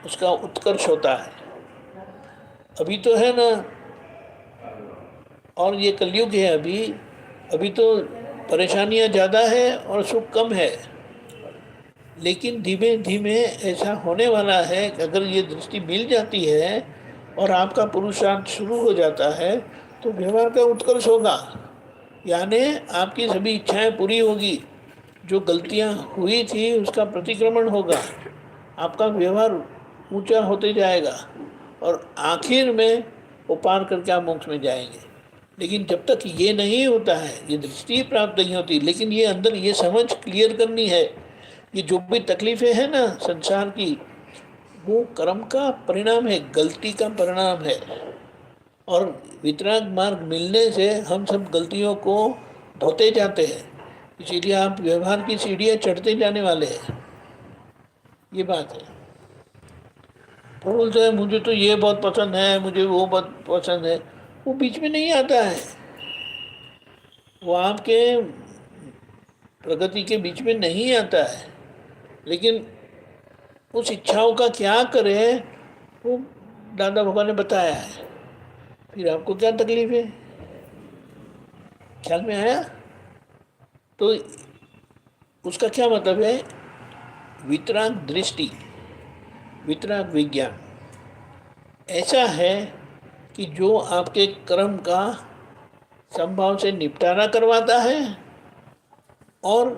उसका उत्कर्ष होता है। अभी तो है ना, और ये कलयुग है अभी तो परेशानियां ज़्यादा है और सुख कम है। लेकिन धीमे धीमे ऐसा होने वाला है कि अगर ये दृष्टि मिल जाती है और आपका पुरुषार्थ शुरू हो जाता है तो व्यवहार का उत्कर्ष होगा, यानी आपकी सभी इच्छाएं पूरी होगी। जो गलतियां हुई थी उसका प्रतिक्रमण होगा, आपका व्यवहार ऊंचा होते जाएगा और आखिर में वो पार करके आप मोक्ष में जाएंगे। लेकिन जब तक ये नहीं होता है, ये दृष्टि प्राप्त नहीं होती, लेकिन ये अंदर ये समझ क्लियर करनी है, ये जो भी तकलीफें हैं ना संसार की, वो कर्म का परिणाम है, गलती का परिणाम है। और वितराग मार्ग मिलने से हम सब गलतियों को धोते जाते हैं। इसीलिए आप व्यवहार की सीढ़ियाँ चढ़ते जाने वाले हैं। ये बात है। वो बोलते हैं मुझे तो ये बहुत पसंद है, मुझे वो बहुत पसंद है, वो बीच में नहीं आता है। वो आपके प्रगति के बीच में नहीं आता है। लेकिन उस इच्छाओं का क्या करें, वो दादा भगवान ने बताया है। फिर आपको क्या तकलीफ है? ख्याल में आया? तो उसका क्या मतलब है? वितराग दृष्टि, वितराग विज्ञान ऐसा है कि जो आपके कर्म का संभाव से निपटारा करवाता है और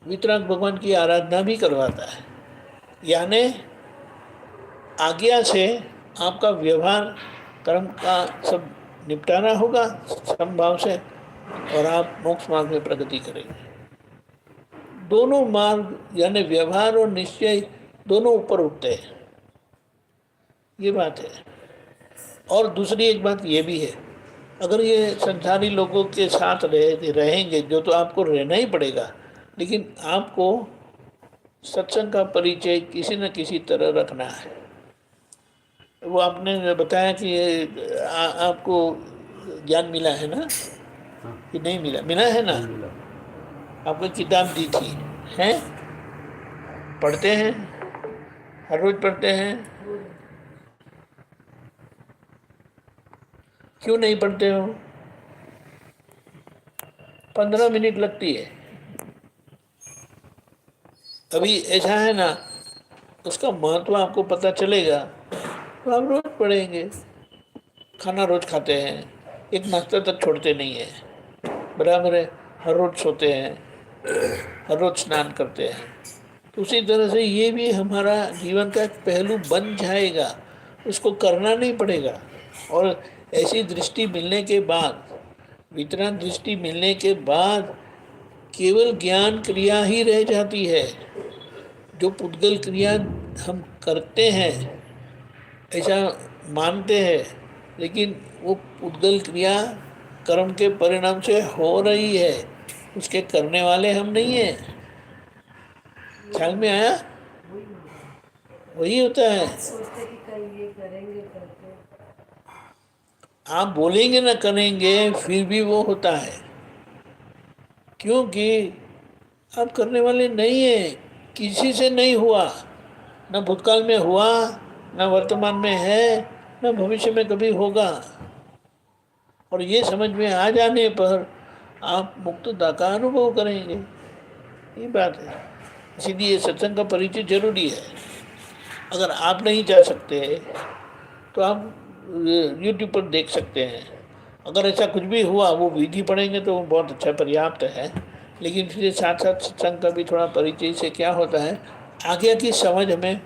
वितराग भगवान की आराधना भी करवाता है। यानी आज्ञा से आपका व्यवहार कर्म का सब निपटारा होगा संभाव से और आप मोक्ष मार्ग में प्रगति करेंगे। दोनों मार्ग यानी व्यवहार और निश्चय दोनों ऊपर उठते हैं। ये बात है। और दूसरी एक बात ये भी है, अगर ये संसारी लोगों के साथ रहेंगे, जो तो आपको रहना ही पड़ेगा, लेकिन आपको सत्संग का परिचय किसी न किसी तरह रखना है। वो आपने बताया कि आपको ज्ञान मिला है ना कि नहीं मिला? मिला है ना? आपको किताब दी थी, हैं? पढ़ते हैं? हर रोज पढ़ते हैं? क्यों नहीं पढ़ते हो? 15 मिनट लगती है। अभी ऐसा है ना, उसका महत्व आपको पता चलेगा तो आप रोज पढ़ेंगे। खाना रोज खाते हैं, एक नाश्ता तक छोड़ते नहीं है, बराबर है। हर रोज सोते हैं, हर रोज स्नान करते हैं। तो उसी तरह से ये भी हमारा जीवन का एक पहलू बन जाएगा, उसको करना नहीं पड़ेगा। और ऐसी दृष्टि मिलने के बाद, वितरण दृष्टि मिलने के बाद केवल ज्ञान क्रिया ही रह जाती है। जो पुद्गल क्रिया हम करते हैं ऐसा मानते हैं, लेकिन वो पुद्गल क्रिया कर्म के परिणाम से हो रही है, उसके करने वाले हम नहीं हैं। ख्याल में आया? वही होता है। आप बोलेंगे ना करेंगे, फिर भी वो होता है, क्योंकि आप करने वाले नहीं हैं। किसी से नहीं हुआ, न भूतकाल में हुआ, न वर्तमान में है, न भविष्य में कभी होगा। और ये समझ में आ जाने पर आप मुक्तता का अनुभव करेंगे। ये बात है। इसीलिए सत्संग का परिचय जरूरी है। अगर आप नहीं जा सकते तो आप YouTube पर देख सकते हैं। अगर ऐसा कुछ भी हुआ, वो विधि पढ़ेंगे तो बहुत अच्छा पर्याप्त है। लेकिन फिर साथ साथ सत्संग का भी थोड़ा परिचय से क्या होता है, आज्ञा की समझ हमें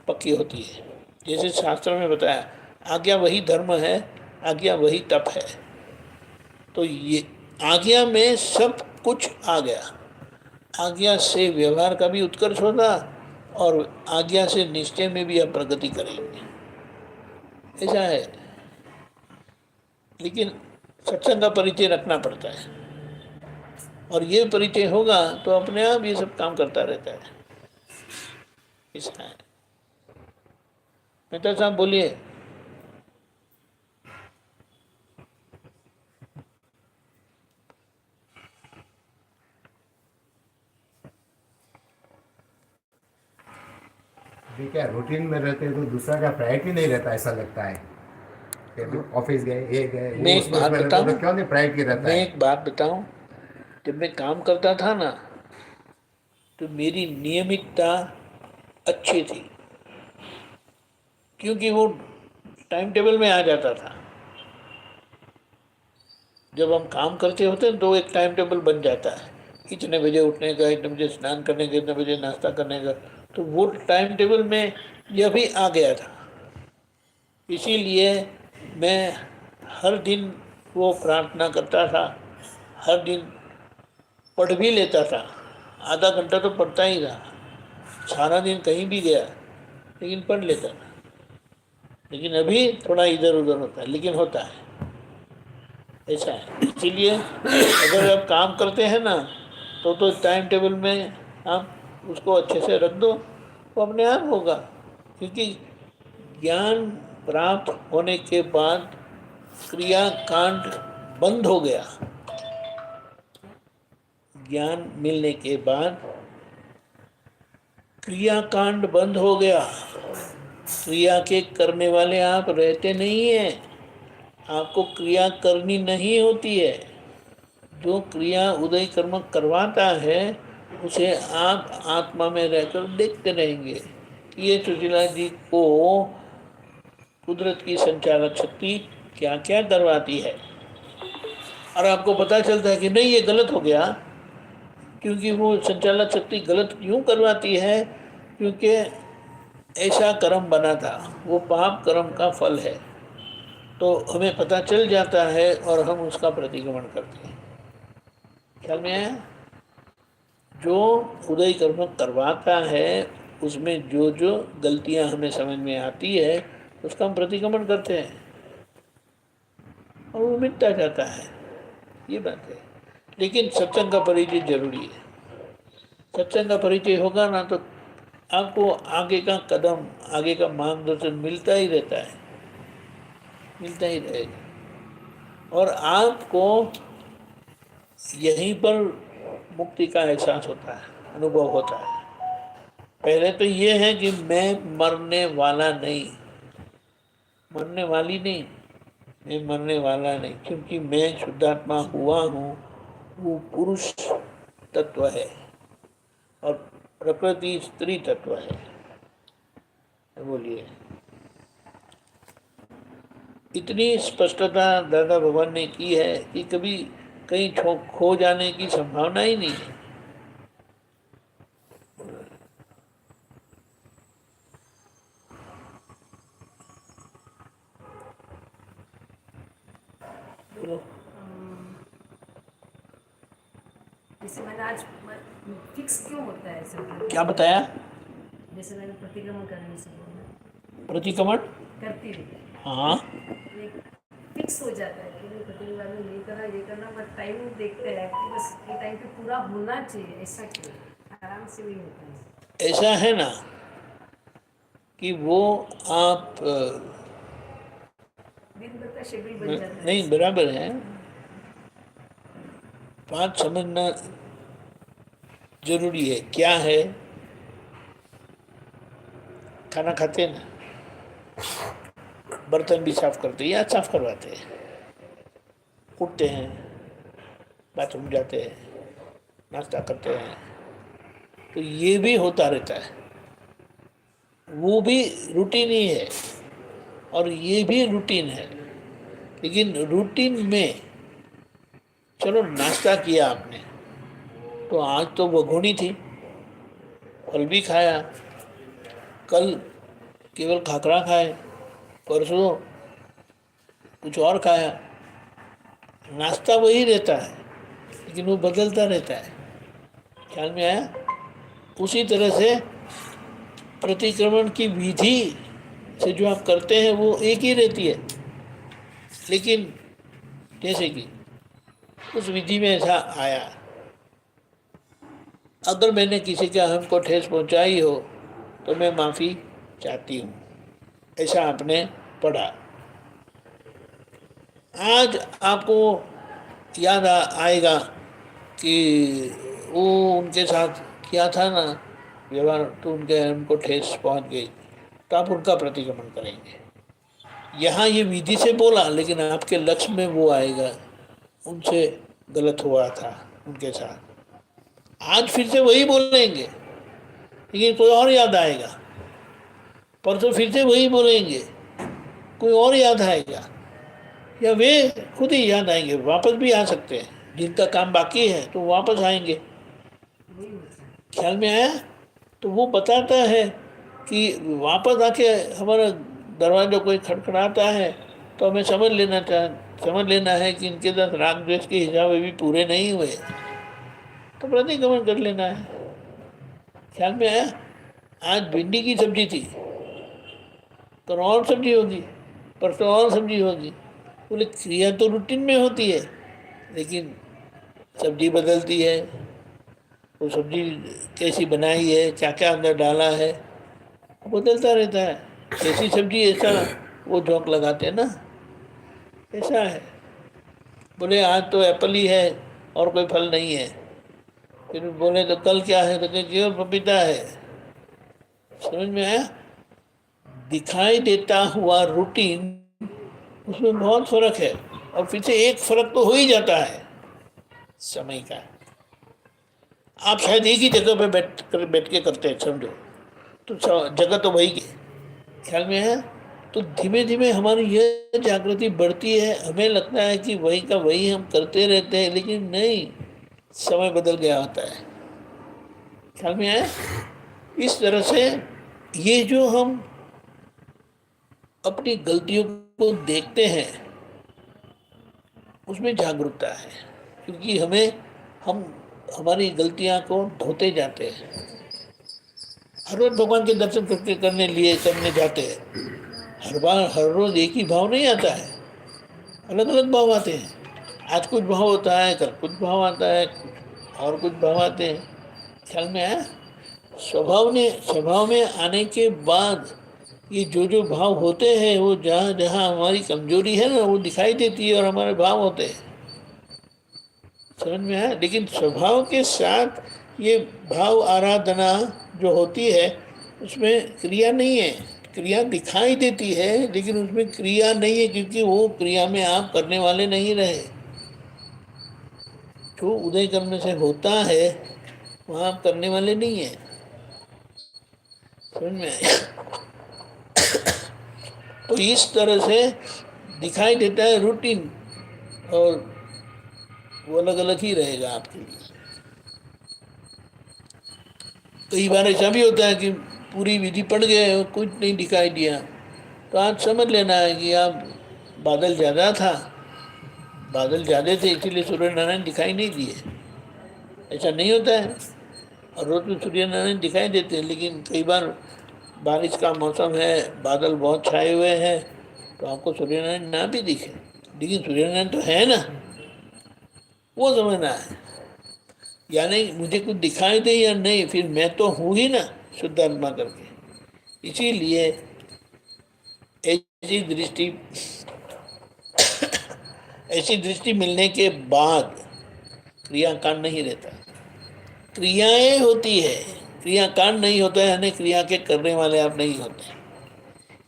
पक्की होती है। जैसे शास्त्र में बताया, आज्ञा वही धर्म है, आज्ञा वही तप है। तो ये आज्ञा में सब कुछ आ गया। आज्ञा से व्यवहार का भी उत्कर्ष होता और आज्ञा से निश्चय में भी आप प्रगति करेंगे, ऐसा है। लेकिन सत्संग का परिचय रखना पड़ता है, और ये परिचय होगा तो अपने आप ये सब काम करता रहता है, ऐसा है। मेहता साहब बोलिए। अभी क्या रूटीन में रहते हैं तो दूसरा का प्रायोरिटी नहीं रहता, ऐसा लगता है कि ऑफिस गए, ये गए, मैं वो एक उसमें बात रहता है, बताऊं, तो क्यों नहीं प्रायोरिटी रहता मैं है? एक बात बताऊं, जब मैं काम करता था ना तो मेरी नियमितता अच्छी थी, क्योंकि वो टाइम टेबल में आ जाता था। जब हम काम करते होते हैं तो एक टाइम टेबल बन जाता है, इतने बजे उठने का, इतने बजे स्नान करने का, इतने बजे नाश्ता करने का, तो वो टाइम टेबल में यह भी आ गया था। इसीलिए मैं हर दिन वो प्रार्थना करता था, हर दिन पढ़ भी लेता था, आधा घंटा तो पढ़ता ही रहा, सारा दिन कहीं भी गया लेकिन पढ़ लेता था। लेकिन अभी थोड़ा इधर उधर होता है, लेकिन होता है, ऐसा है। इसीलिए अगर आप काम करते हैं ना तो टाइम टेबल में आप उसको अच्छे से रख दो, वो अपने आप होगा। क्योंकि ज्ञान प्राप्त होने के बाद क्रिया कांड बंद हो गया। ज्ञान मिलने के बाद क्रिया कांड बंद हो गया। क्रिया के करने वाले आप रहते नहीं हैं, आपको क्रिया करनी नहीं होती है। जो क्रिया उदय कर्म करवाता है उसे आप आत्मा में रहकर देखते रहेंगे कि ये सुशीला जी को कुदरत की संचालक शक्ति क्या क्या करवाती है। और आपको पता चलता है कि नहीं, ये गलत हो गया, क्योंकि वो संचालक शक्ति गलत क्यों करवाती है, क्योंकि ऐसा कर्म बना था, वो पाप कर्म का फल है। तो हमें पता चल जाता है और हम उसका प्रतिक्रमण करते हैं। ख्याल में आया? जो उदय कर्म करवाता है उसमें जो जो गलतियां हमें समझ में आती है उसका हम प्रतिक्रमण करते हैं और वो मिटता जाता है, ये बात है। लेकिन सत्संग का परिचय जरूरी है। सत्संग का परिचय होगा ना तो आपको आगे का कदम, आगे का मार्गदर्शन मिलता ही रहता है, मिलता ही रहेगा। और आपको यहीं पर मुक्ति का एहसास होता है, अनुभव होता है। पहले तो ये है कि मैं मरने वाला नहीं, मरने वाली नहीं, मैं मरने वाला नहीं, क्योंकि मैं शुद्धात्मा हुआ हूँ। वो पुरुष तत्व है और प्रकृति स्त्री तत्व है। बोलिए, इतनी स्पष्टता दादा भगवान ने की है कि कभी कहीं खो जाने की संभावना ही नहीं है। बोलो। जैसे मैंने आज फिक्स क्यों होता है ऐसे? क्या बताया? जैसे मैंने प्रतिक्रमण करने से बोला, प्रतिक्रमण करती रही, हाँ, एक फिक्स हो जाता है कि प्रतिक्रमण में ये करना, बट टाइम देखते हैं कि बस ये टाइम पे पूरा होना चाहिए, ऐसा क्यों? आराम से नहीं होता है। ऐसा है ना कि वो आप दिन भर का शेड्यूल बन जाता है। नहीं, बराबर है, बात समझना जरूरी है। क्या है, खाना खाते हैं ना, बर्तन भी साफ करते हैं या साफ करवाते हैं, उठते हैं, बाथरूम जाते हैं, नाश्ता करते हैं, तो ये भी होता रहता है। वो भी रूटीन ही है और ये भी रूटीन है। लेकिन रूटीन में चलो नाश्ता किया आपने, तो आज तो वघुनी थी, फल भी खाया, कल केवल खाकरा खाए, परसों कुछ और खाया। नाश्ता वही रहता है लेकिन वो बदलता रहता है। ख्याल में आया? उसी तरह से प्रतिक्रमण की विधि से जो आप करते हैं वो एक ही रहती है, लेकिन जैसे कि उस विधि में ऐसा आया, अगर मैंने किसी के अहम को ठेस पहुंचाई हो तो मैं माफ़ी चाहती हूँ, ऐसा आपने पढ़ा। आज आपको याद आएगा कि वो उनके साथ किया था ना व्यवहार, तो उनके अहम को ठेस पहुंच गई, तो आप उनका प्रतिक्रमण करेंगे। यहाँ ये विधि से बोला लेकिन आपके लक्ष्य में वो आएगा, उनसे गलत हुआ था उनके साथ। आज फिर से वही बोलेंगे लेकिन कोई और याद आएगा, परसों फिर से वही बोलेंगे, कोई और याद आएगा, या वे खुद ही याद आएंगे, वापस भी आ सकते हैं। जिनका काम बाकी है तो वापस आएंगे। ख्याल में आया? तो वो बताता है कि वापस आके हमारा दरवाजा कोई खटखटाता है तो हमें समझ लेना है कि इनके साथ राग द्वेष के हिसाब अभी पूरे नहीं हुए, तो प्रतिक्रमण कर लेना है। ख्याल में आया? आज भिंडी की सब्जी थी, तो और सब्जी होगी, परसों और सब्जी होगी। बोले क्रिया तो रूटीन में होती है लेकिन सब्जी बदलती है, वो सब्जी कैसी बनाई है, क्या क्या अंदर डाला है, बदलता रहता है। कैसी सब्जी ऐसा वो झोंक लगाते हैं ना, ऐसा है। बोले आज तो एप्पल ही है और कोई फल नहीं है, फिर बोले तो कल क्या है, तो केवल पपीता है। समझ में आया? दिखाई देता हुआ रूटीन, उसमें बहुत फर्क है। और फिर से एक फर्क तो हो ही जाता है समय का। आप शायद एक ही जगह पे बैठ के करते हैं, समझो, तो जगह तो वही है। ख्याल में है? तो धीमे धीमे हमारी यह जागृति बढ़ती है, हमें लगता है कि वही का वही हम करते रहते हैं, लेकिन नहीं, समय बदल गया होता है। ख्याल में आया? इस तरह से ये जो हम अपनी गलतियों को देखते हैं उसमें जागरूकता है, क्योंकि हम हमारी गलतियां को धोते जाते हैं। हर रोज भगवान के दर्शन करने जाते हैं, हर रोज एक ही भाव नहीं आता है, अलग अलग भाव आते हैं। आज कुछ भाव होता है, कल कुछ भाव आता है, और कुछ भाव आते हैं। ख्याल में आया? स्वभाव में आने के बाद ये जो भाव होते हैं, वो जहाँ जहाँ हमारी कमजोरी है ना, वो दिखाई देती है और हमारे भाव होते हैं। समझ में आया? लेकिन स्वभाव के साथ ये भाव आराधना जो होती है उसमें क्रिया नहीं है। क्रिया दिखाई देती है लेकिन उसमें क्रिया नहीं है, क्योंकि वो क्रिया में आप करने वाले नहीं रहे। जो उदय करने से होता है वहाँ आप करने वाले नहीं है। समझ में आया? तो इस तरह से दिखाई देता है रूटीन, और वो अलग अलग ही रहेगा आपके लिए। कई बार ऐसा भी होता है कि पूरी विधि पढ़ गए और कुछ नहीं दिखाई दिया, तो आज समझ लेना है कि आप बादल ज़्यादा थे इसीलिए सूर्य नारायण दिखाई नहीं दिए। ऐसा नहीं होता है, और रोज में सूर्य नारायण दिखाई देते हैं, लेकिन कई बार बारिश का मौसम है, बादल बहुत छाए हुए हैं, तो आपको सूर्य नारायण ना भी दिखे, लेकिन सूर्य नारायण तो है ना, वो समझना है। यानी मुझे कुछ दिखाई दे या नहीं, फिर मैं तो हूँ ही ना शुद्ध आत्मा करके। इसीलिए ऐसी दृष्टि मिलने के बाद क्रियाकांड नहीं रहता, क्रियाएं होती है, क्रियाकांड नहीं होता है, यानी क्रिया के करने वाले आप नहीं होते।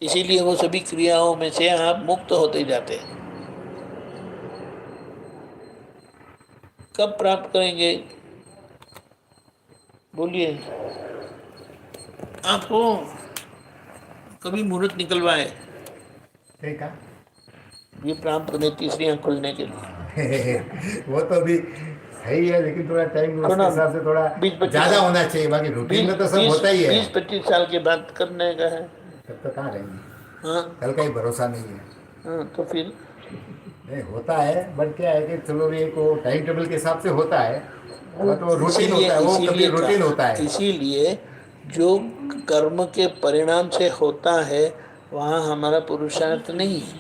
इसीलिए वो सभी क्रियाओं में से आप मुक्त होते जाते हैं। कब प्राप्त करेंगे? बोलिए। आपको कभी मुहूर्त निकलवाए ठीक है। ये प्राप्त करने, तीसरी आंख खुलने के लिए? वो तो अभी है ही है, लेकिन थोड़ा टाइम उसके थोड़ा हिसाब से थोड़ा 20-25 ज्यादा होना चाहिए। बाकी रूटीन में तो सब होता ही है। 20-25 साल के बाद करने का है। तब तो कहाँ रहेंगे, हाँ कल का ही भरोसा नहीं है। हाँ, तो फिर नहीं होता है, बट क्या है कि चलो भी एक वो टाइम टेबल के हिसाब से होता है, बट वो रूटीन होता है, वो कभी रूटीन होता है। इसीलिए जो कर्म के परिणाम से होता है वहाँ हमारा पुरुषार्थ नहीं है।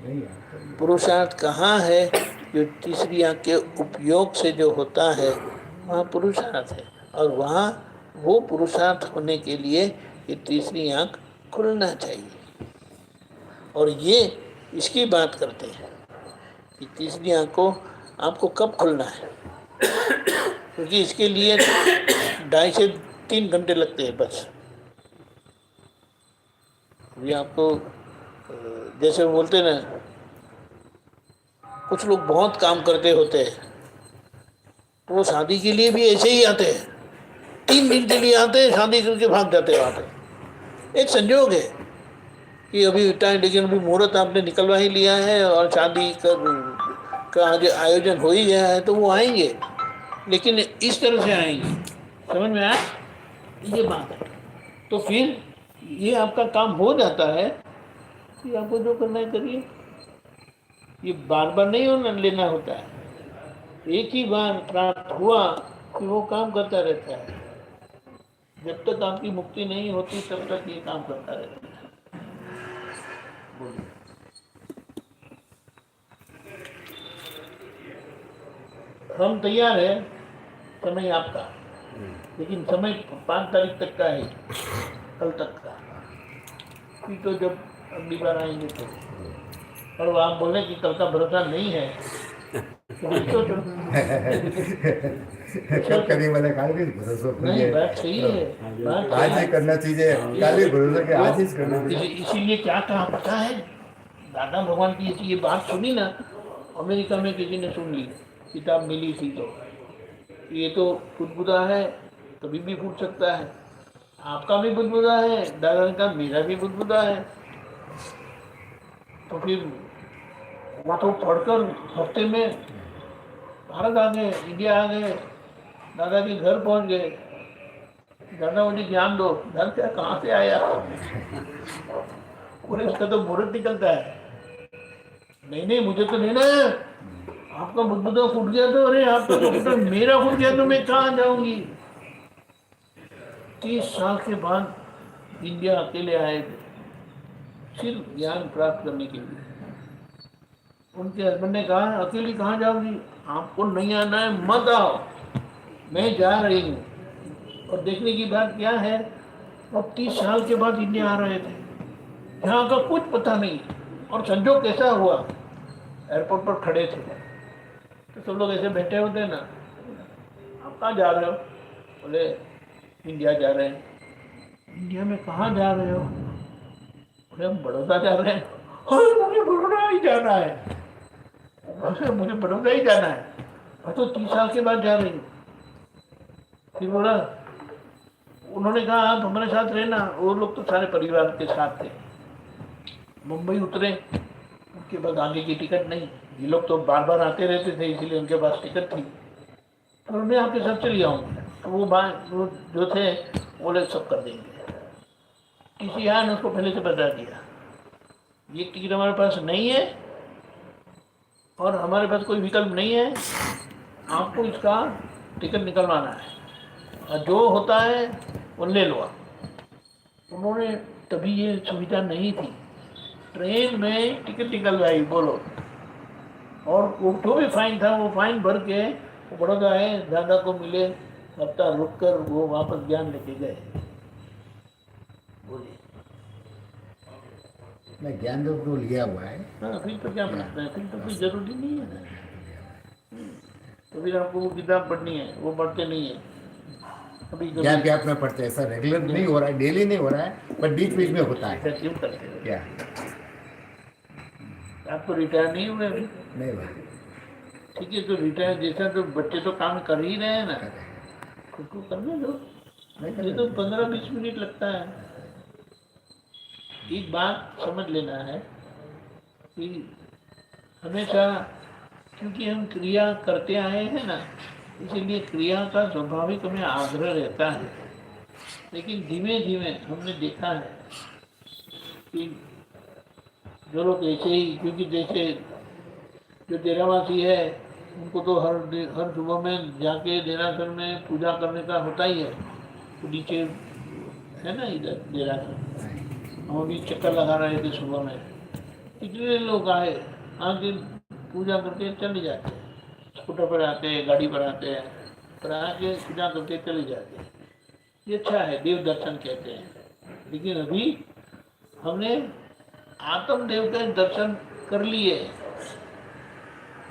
नहीं है। पुरुषार्थ कहाँ है? जो तीसरी आंख के उपयोग से जो होता है वहाँ पुरुषार्थ है। और वहाँ वो पुरुषार्थ होने के लिए ये तीसरी आंख खुलना चाहिए। और ये इसकी बात करते हैं कि तीसरी आंख को आपको कब खुलना है, क्योंकि इसके लिए 2.5 से 3 घंटे लगते हैं बस। अभी आपको जैसे बोलते हैं ना, कुछ लोग बहुत काम करते होते हैं तो वो शादी के लिए भी ऐसे ही आते हैं, 3 दिन के लिए आते हैं, शादी करके भाग जाते हैं वहाँ पे। एक संयोग है कि अभी टाइम, लेकिन अभी मुहूर्त आपने निकलवा ही लिया है और शादी का आज आयोजन हो ही गया है तो वो आएंगे, लेकिन इस तरह से आएंगे। समझ में आया ये बात है? तो फिर ये आपका काम हो जाता है कि आपको जो करना है करिए। ये बार बार नहीं होना लेना होता है, एक ही बार प्राप्त हुआ कि वो काम करता रहता है। जब तक आपकी मुक्ति नहीं होती तब तक ये काम करता रहता है। बोलिए। हम तैयार है, समय आपका, लेकिन समय 5 तारीख तक का है, कल तक का। फिर तो जब अगली बार आएंगे तो, और वो आप बोले कि कल का भरोसा नहीं है तो कब कभी मैंने कहा कि भरोसा नहीं, बात सही है, बात आज ही करना चाहिए, कल ही भरोसा कि आज ही करना चाहिए। इसीलिए क्या कहा पता है, दादा भगवान की ये बात सुनी ना, अमेरिका में किसी ने सुन ली, किताब मिली थी तो ये तो बुदबुदा है, कभी भी फूट सकता है। आपका भी बुदबुदा है, दादा का, मेरा भी बुदबुदा है। तो फिर वो तो पढ़कर हफ्ते में भारत आ गए, इंडिया आ गए, दादा के घर पहुंच गए। दादा मुझे ज्ञान दो, घर क्या कहाँ से आया? बोले उसका तो मुहूर्त निकलता है। नहीं नहीं, मुझे तो लेना है। आपका बुदबुदा फूट गया तो, अरे आपका तो फूटा, मेरा फूट गया तो मैं कहाँ जाऊंगी? 30 साल के बाद इंडिया अकेले आए थे सिर्फ ज्ञान प्राप्त करने के लिए। उनके हस्बैंड ने कहा, अकेली कहाँ जाओगी, आपको नहीं आना है मत आओ, मैं जा रही हूँ। और देखने की बात क्या है, और 30 साल के बाद इंडिया आ रहे थे, यहाँ का कुछ पता नहीं। और संजोग कैसा हुआ, एयरपोर्ट पर खड़े थे तो सब लोग ऐसे बैठे होते हैं ना, आप कहाँ जा रहे हो? बोले इंडिया जा रहे हैं। इंडिया में कहाँ जा रहे हो? बोले हम बड़ौदा जा रहे हैं। अरे मुझे बड़ौदा ही जाना है, मुझे बड़ौदा ही जाना है, मैं तो 30 साल के बाद जा रही हूँ। फिर बोला, उन्होंने कहा आप हमारे साथ रहना। वो लोग तो सारे परिवार के साथ थे। मुंबई उतरे, उनके पास आगे की टिकट नहीं, ये लोग तो बार बार आते रहते थे इसीलिए उनके पास टिकट थी। तो मैं आपके साथ चली आऊँगा। तो वो जो थे बोले सब कर देंगे। किसी आया ने उसको पहले से बता दिया, ये टिकट हमारे पास नहीं है और हमारे पास कोई विकल्प नहीं है, आपको इसका टिकट निकलवाना है और जो होता है वो ले लो। उन्होंने तभी ये सुविधा नहीं थी, ट्रेन में टिकट निकलवाई बोलो, और वो जो भी फाइन था वो फाइन भर के वो बड़ौदा आए, दादा को मिले, हफ्ता रुक कर वो वापस ज्ञान लेके गए। बोलिए। मैं ज्ञान तो लिया हुआ है। हाँ, फिर तो क्या पढ़ना है, फिर तो कोई जरूरी नहीं है ना। तो फिर आपको वो किताब पढ़नी है, वो पढ़ते नहीं है। अभी गैप गैप में पढ़ते हैं, ऐसा रेगुलर नहीं हो रहा है, डेली नहीं हो रहा है, पर बीच बीच में होता है। क्यों करते हो? क्या आप तो रिटायर नहीं हुए अभी? नहीं भाई, ठीक है, तो रिटायर जैसा तो बच्चे तो काम कर ही रहे हैं ना, खुद को करने दो। ये तो 15-20 मिनट लगता है। एक बात समझ लेना है कि हमेशा, क्योंकि हम क्रिया करते आए हैं ना, इसीलिए क्रिया का स्वाभाविक हमें आग्रह रहता है, लेकिन धीमे धीमे हमने देखा है कि जो लोग ऐसे ही, क्योंकि जैसे जो डेरावासी है उनको तो हर सुबह में जाके देरासर में पूजा करने का होता ही है। तो नीचे है ना इधर देरासर, हम अभी चक्कर लगा रहे थे सुबह में, कितने लोग आए, आके पूजा करके चले जाते हैं, स्कूटर पर आते हैं, गाड़ी पर आते हैं, पर आके पूजा करके चले जाते हैं। ये अच्छा है, देव दर्शन कहते हैं। लेकिन अभी हमने आत्मदेव का दर्शन कर लिए।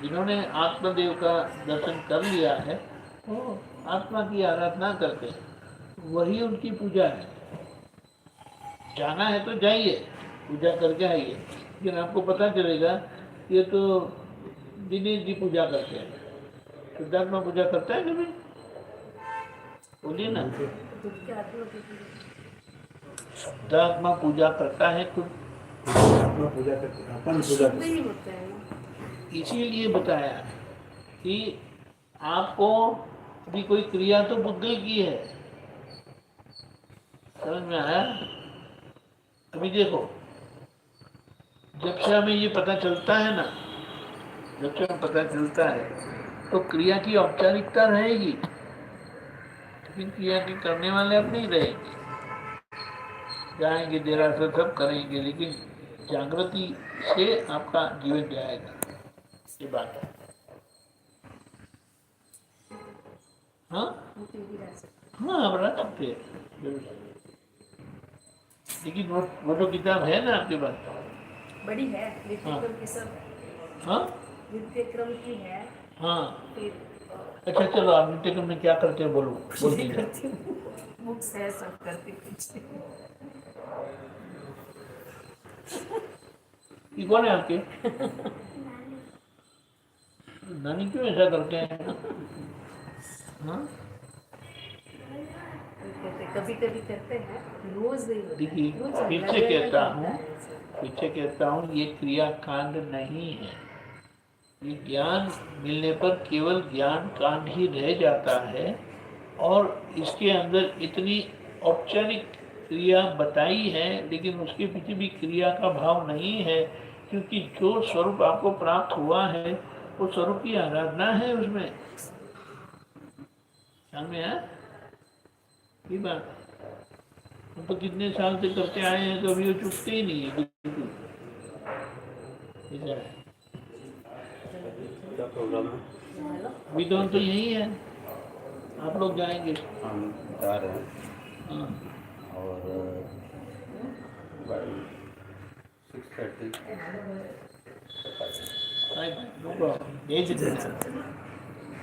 जिन्होंने आत्मदेव का दर्शन कर लिया है वो आत्मा की आराधना करते हैं, वही उनकी पूजा है। जाना है तो जाइए, पूजा करके आइए, लेकिन आपको पता चलेगा ये तो दिनेश जी पूजा करते हैं, शुद्धात्मा पूजा करता है कभी? बोलिए ना। खुद के आत्मा की शुद्धात्मा पूजा करता है खुद, अपना पूजा करते हैं, अपन पूजा शुद्ध ही होते हैं ना। इसीलिए बताया कि आपको भी कोई क्रिया तो बुद्धि की है। समझ में आया? अभी देखो, जब से हमें ये पता चलता है ना, जब से हमें पता चलता है तो क्रिया की औपचारिकता रहेगी, लेकिन क्रिया के करने वाले अब नहीं रहेंगे। जाएंगे देरासर सब करेंगे, लेकिन जागृति से आपका जीवन जाएगा। ये बात है। हाँ मुक्ति भी रह सकती हाँ, आप रख सकते हैं जरूर। लेकिन वो जो किताब है ना आपके पास, है। बड़ी है, नित्यक्रम की सब हाँ नित्यक्रम की है। हाँ, फिर अच्छा चलो, आप नित्यक्रम में क्या करते हो बोलो, बोल ये दीजिए। करती हूँ, बुक्स है सब करती कुछ। ये कौन है आपके? नानी क्यों ऐसा करते हैं? हाँ कभी कभी करते हैं, रोज नहीं होता है। देखिए, रोज फिर अलग से अलग कहता होता हूँ, है। पीछे कहता हूँ, ये क्रिया कांड नहीं है। ये ज्ञान मिलने पर केवल ज्ञान कांड ही रह जाता है, और इसके अंदर इतनी औपचारिक क्रिया बताई है, लेकिन उसके पीछे भी क्रिया का भाव नहीं है, क्योंकि जो स्वरूप आपको प्राप्त हुआ है वो स्वरूप की आराधना है उसमें। ध्यान में है ये बात। हम तो कितने साल से करते आए हैं, तो अभी वो चुकते ही नहीं है बिल्कुल। ऐसा है। क्या प्रोग्राम है? अभी तो हम तो यही है, आप लोग जाएंगे। हम जा रहे हैं हाँ और 6:30 नो प्रॉब्लम, भेज देना।